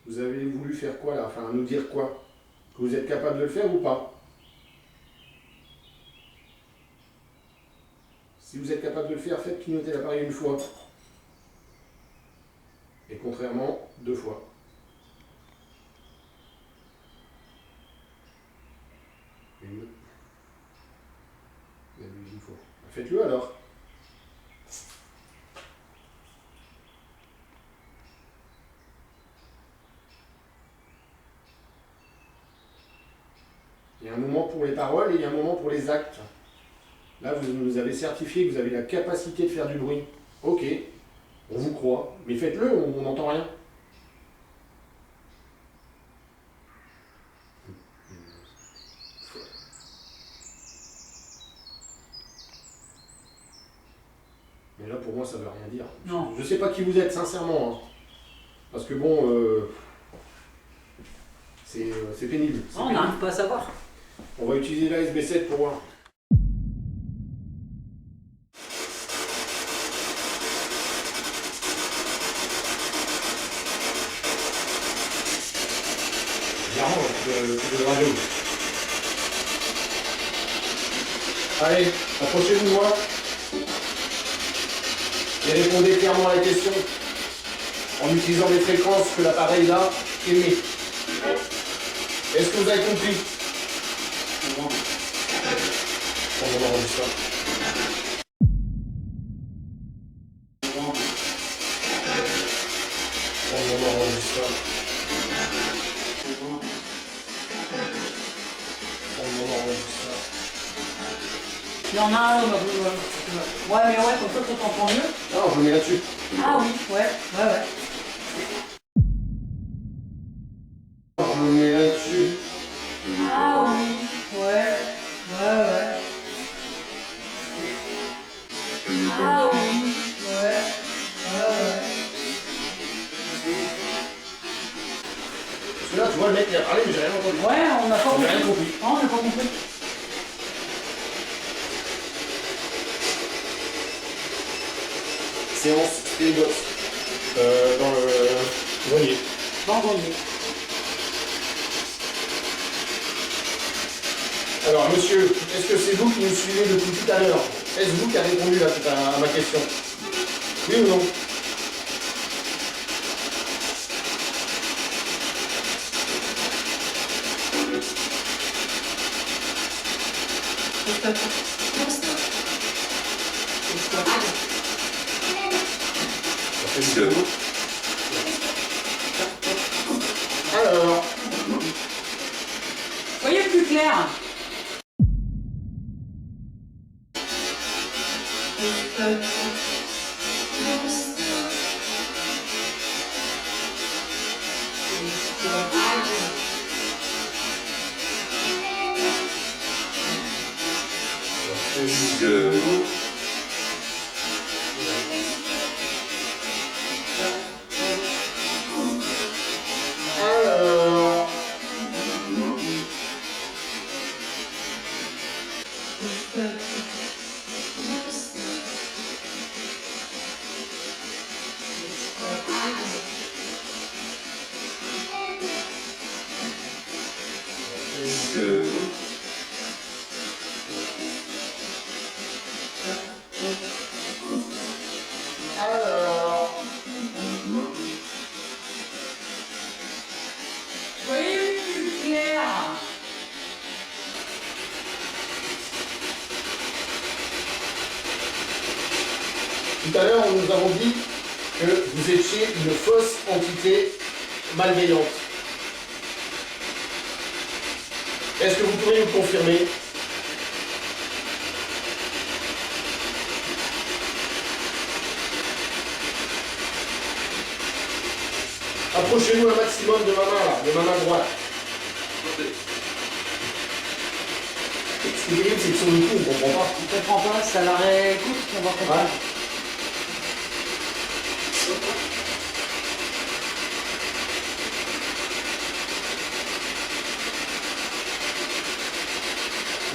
Vous avez voulu faire quoi là? Enfin, nous dire quoi? Que vous êtes capable de le faire ou pas? Si vous êtes capable de le faire, faites clignoter l'appareil une fois. Et contrairement, deux fois. Une, faut. Faites-le alors. Il y a un moment pour les paroles et il y a un moment pour les actes. Là, vous nous avez certifié que vous avez la capacité de faire du bruit. Ok, on vous croit, mais faites-le, on n'entend rien. Mais là, pour moi, ça veut rien dire. Non. Je sais pas qui vous êtes, sincèrement. Hein. Parce que bon, c'est pénible. C'est On pénible. n'arrive pas à savoir. On va utiliser la SB7 pour voir. De radio. Allez, approchez-vous de moi et répondez clairement à la question en utilisant les fréquences que l'appareil là émet. Est-ce que vous avez compris? On va enregistrer ça. On va enregistrer ça. Il y en a un, ouais, mais ouais, comme ça, tu t'entends mieux. Non, je le mets là-dessus. Ah oui, ouais. Je le mets là-dessus. Ah oui, ouais. Ah oui, ouais. Parce que là, tu vois, le mec il a parlé, mais j'ai rien entendu. Ouais, on n'a pas compris. J'ai rien compris. Non, on n'a pas compris. Séance Télébox. Dans le grenier. Dans le grenier. Alors, monsieur, est-ce que c'est vous qui nous suivez depuis tout à l'heure? Est-ce vous qui avez répondu là, à ma question? Oui ou non? Alors, Soyez plus clair. alors, alors, Soyez plus clair. tout à l'heure, nous avons dit que vous étiez une fausse entité malveillante. Est-ce que vous pourriez nous confirmer? Approchez-vous un maximum de ma main, là, de ma main droite. Ce qui est terrible, c'est que sur le coup, on ne comprend pas. On comprend pas, ça la réécoute, on va comprendre. Ouais.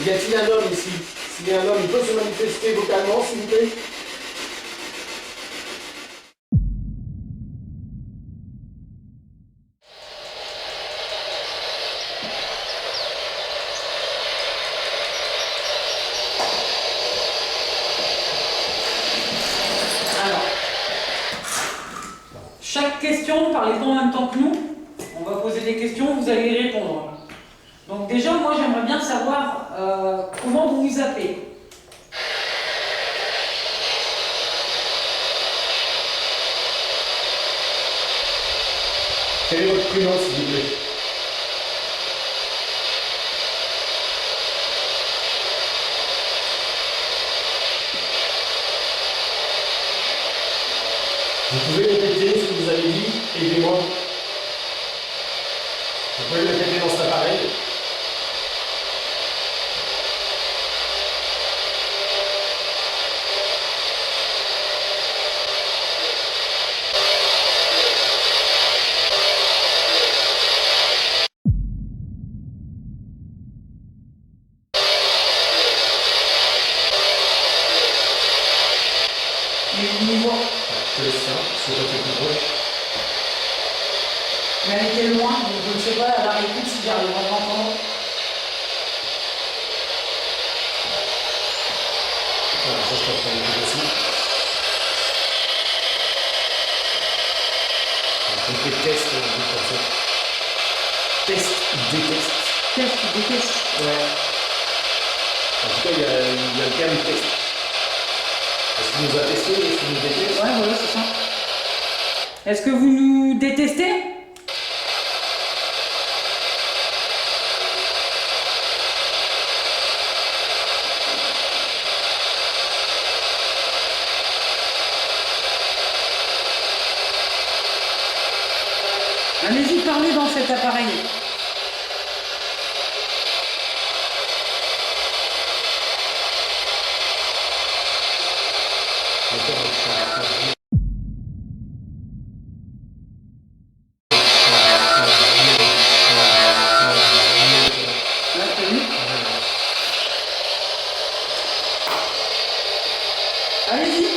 Y a-t-il un homme ici? S'il y a un homme, il peut se manifester vocalement, s'il vous plaît? Alors, chaque question, parlez pas en même temps que nous. On va poser des questions, vous allez y répondre. Donc déjà, moi j'aimerais bien savoir comment vous vous appelez. prénom, s'il vous plaît. Vous pouvez répéter ce que vous avez dit, aidez-moi. Vous pouvez le répéter dans cet appareil. Mais dis-moi. Je le sens, c'est pas plus proche. Mais elle était loin, donc je ne sais pas, à la réécoute si j'arrive à l'entendre. Voilà, ça je peux prendre le aussi. On va compter test, un truc comme ça. Test, déteste. Test, déteste. Ouais. En tout cas, il y a le terme test. Est-ce qu'il nous a testé? Est-ce qu'il nous déteste? Ouais, voilà, c'est ça. Est-ce que vous nous détestez? Allez-y, parlez dans cet appareil. Là, t'as vu? Allez-y,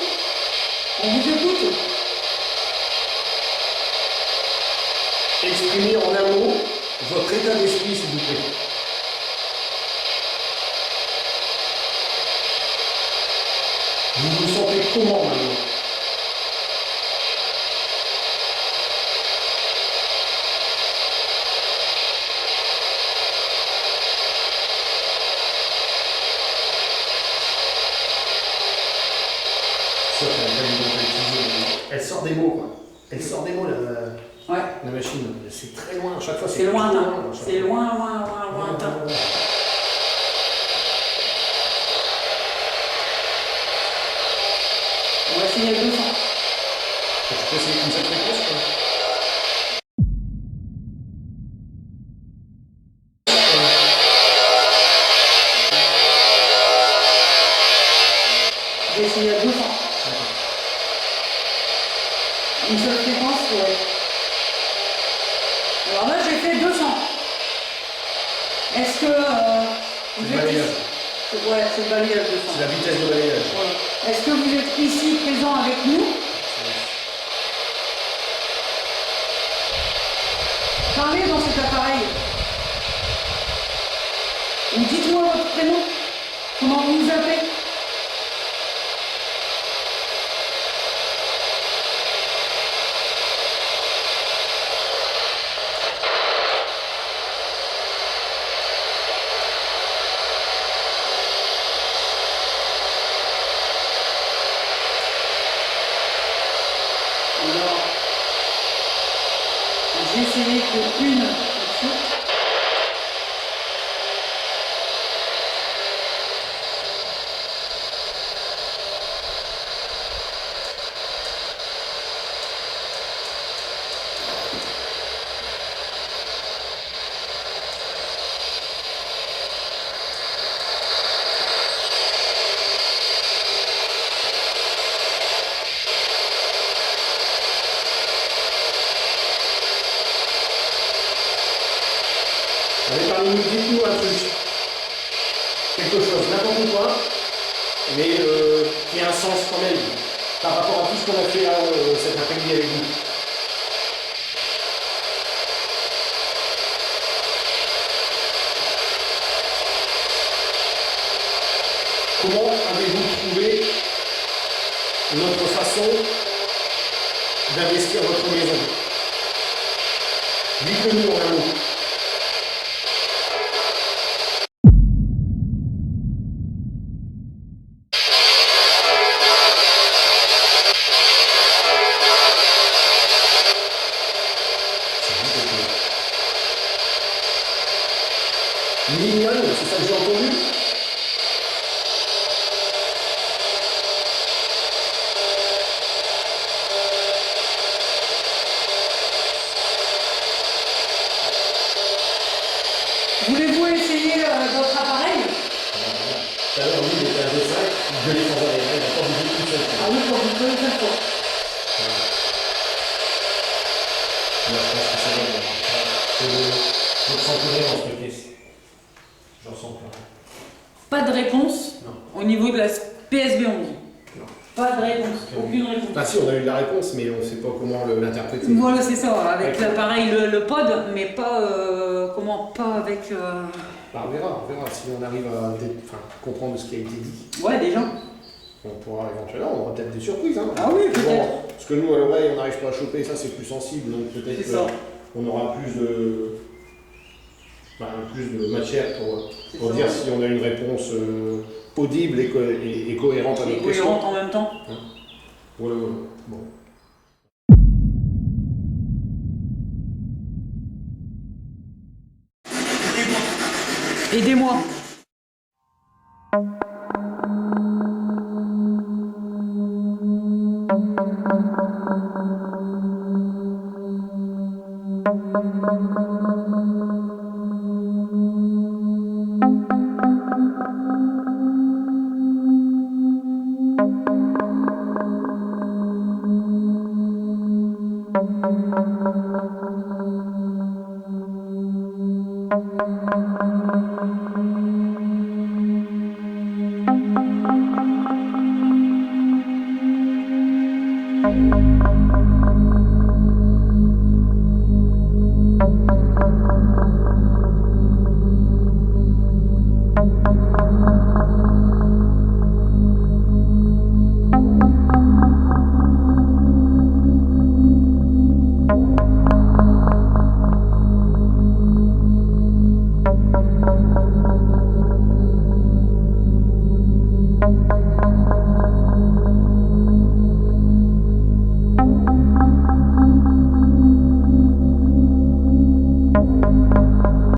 on vous écoute. Exprimez en un mot votre état d'esprit, s'il vous plaît. Vous vous sentez comment maintenant? Ça, elle sort des mots, quoi. Elle sort des mots, Ouais, la machine. C'est très loin, à chaque fois. c'est trop lointain. à chaque C'est fois. lointain. On va essayer à 200. Tu peux essayer comme cette fréquence, quoi. J'ai essayé à 200. Une seule fréquence, ouais. Alors là, j'ai fait 200. Est-ce que C'est vous le êtes balayage. ici? Ouais, c'est le balayage 200. C'est la vitesse de balayage. Voilà. Est-ce que vous êtes ici présent avec nous? Parlez dans cet appareil. Ou dites-moi votre prénom. Comment vous vous appelez? Alors, j'ai essayé que une fonction. Allez, parlez-nous, dites-nous un truc. Quelque chose, n'importe quoi, mais qui a un sens quand même, par rapport à tout ce qu'on a fait cet après-midi avec vous. Comment avez-vous trouvé notre façon d'investir votre maison? Dites-le nous en un mot. gueuler sans arrêt. Il n'a pas bougé une seule fois. Ah oui, quand vous pouvez faire quoi. Là, je pense que c'est bon. Je ne ressens plus rien dans cette pièce. Je ressens plus rien. Pas de réponse Non. au niveau de la PSB 11. Non. Pas de réponse, aucune réponse. Ah si, on a eu la réponse, mais on ne sait pas comment l'interpréter. Voilà, c'est ça, avec Avec l'appareil, le pod, mais pas, pas avec... Bah, on verra si on arrive à comprendre ce qui a été dit. Ouais, déjà. On pourra éventuellement, on aura peut-être des surprises. Hein. Ah oui, peut-être. Bon, parce que nous, à l'oreille, on n'arrive pas à choper, ça c'est plus sensible, donc peut-être C'est ça. qu'on aura plus de matière pour ça. dire si on a une réponse audible et cohérente à Et notre question. cohérente en même temps. Voilà. Bon. Aidez-moi. Thank you.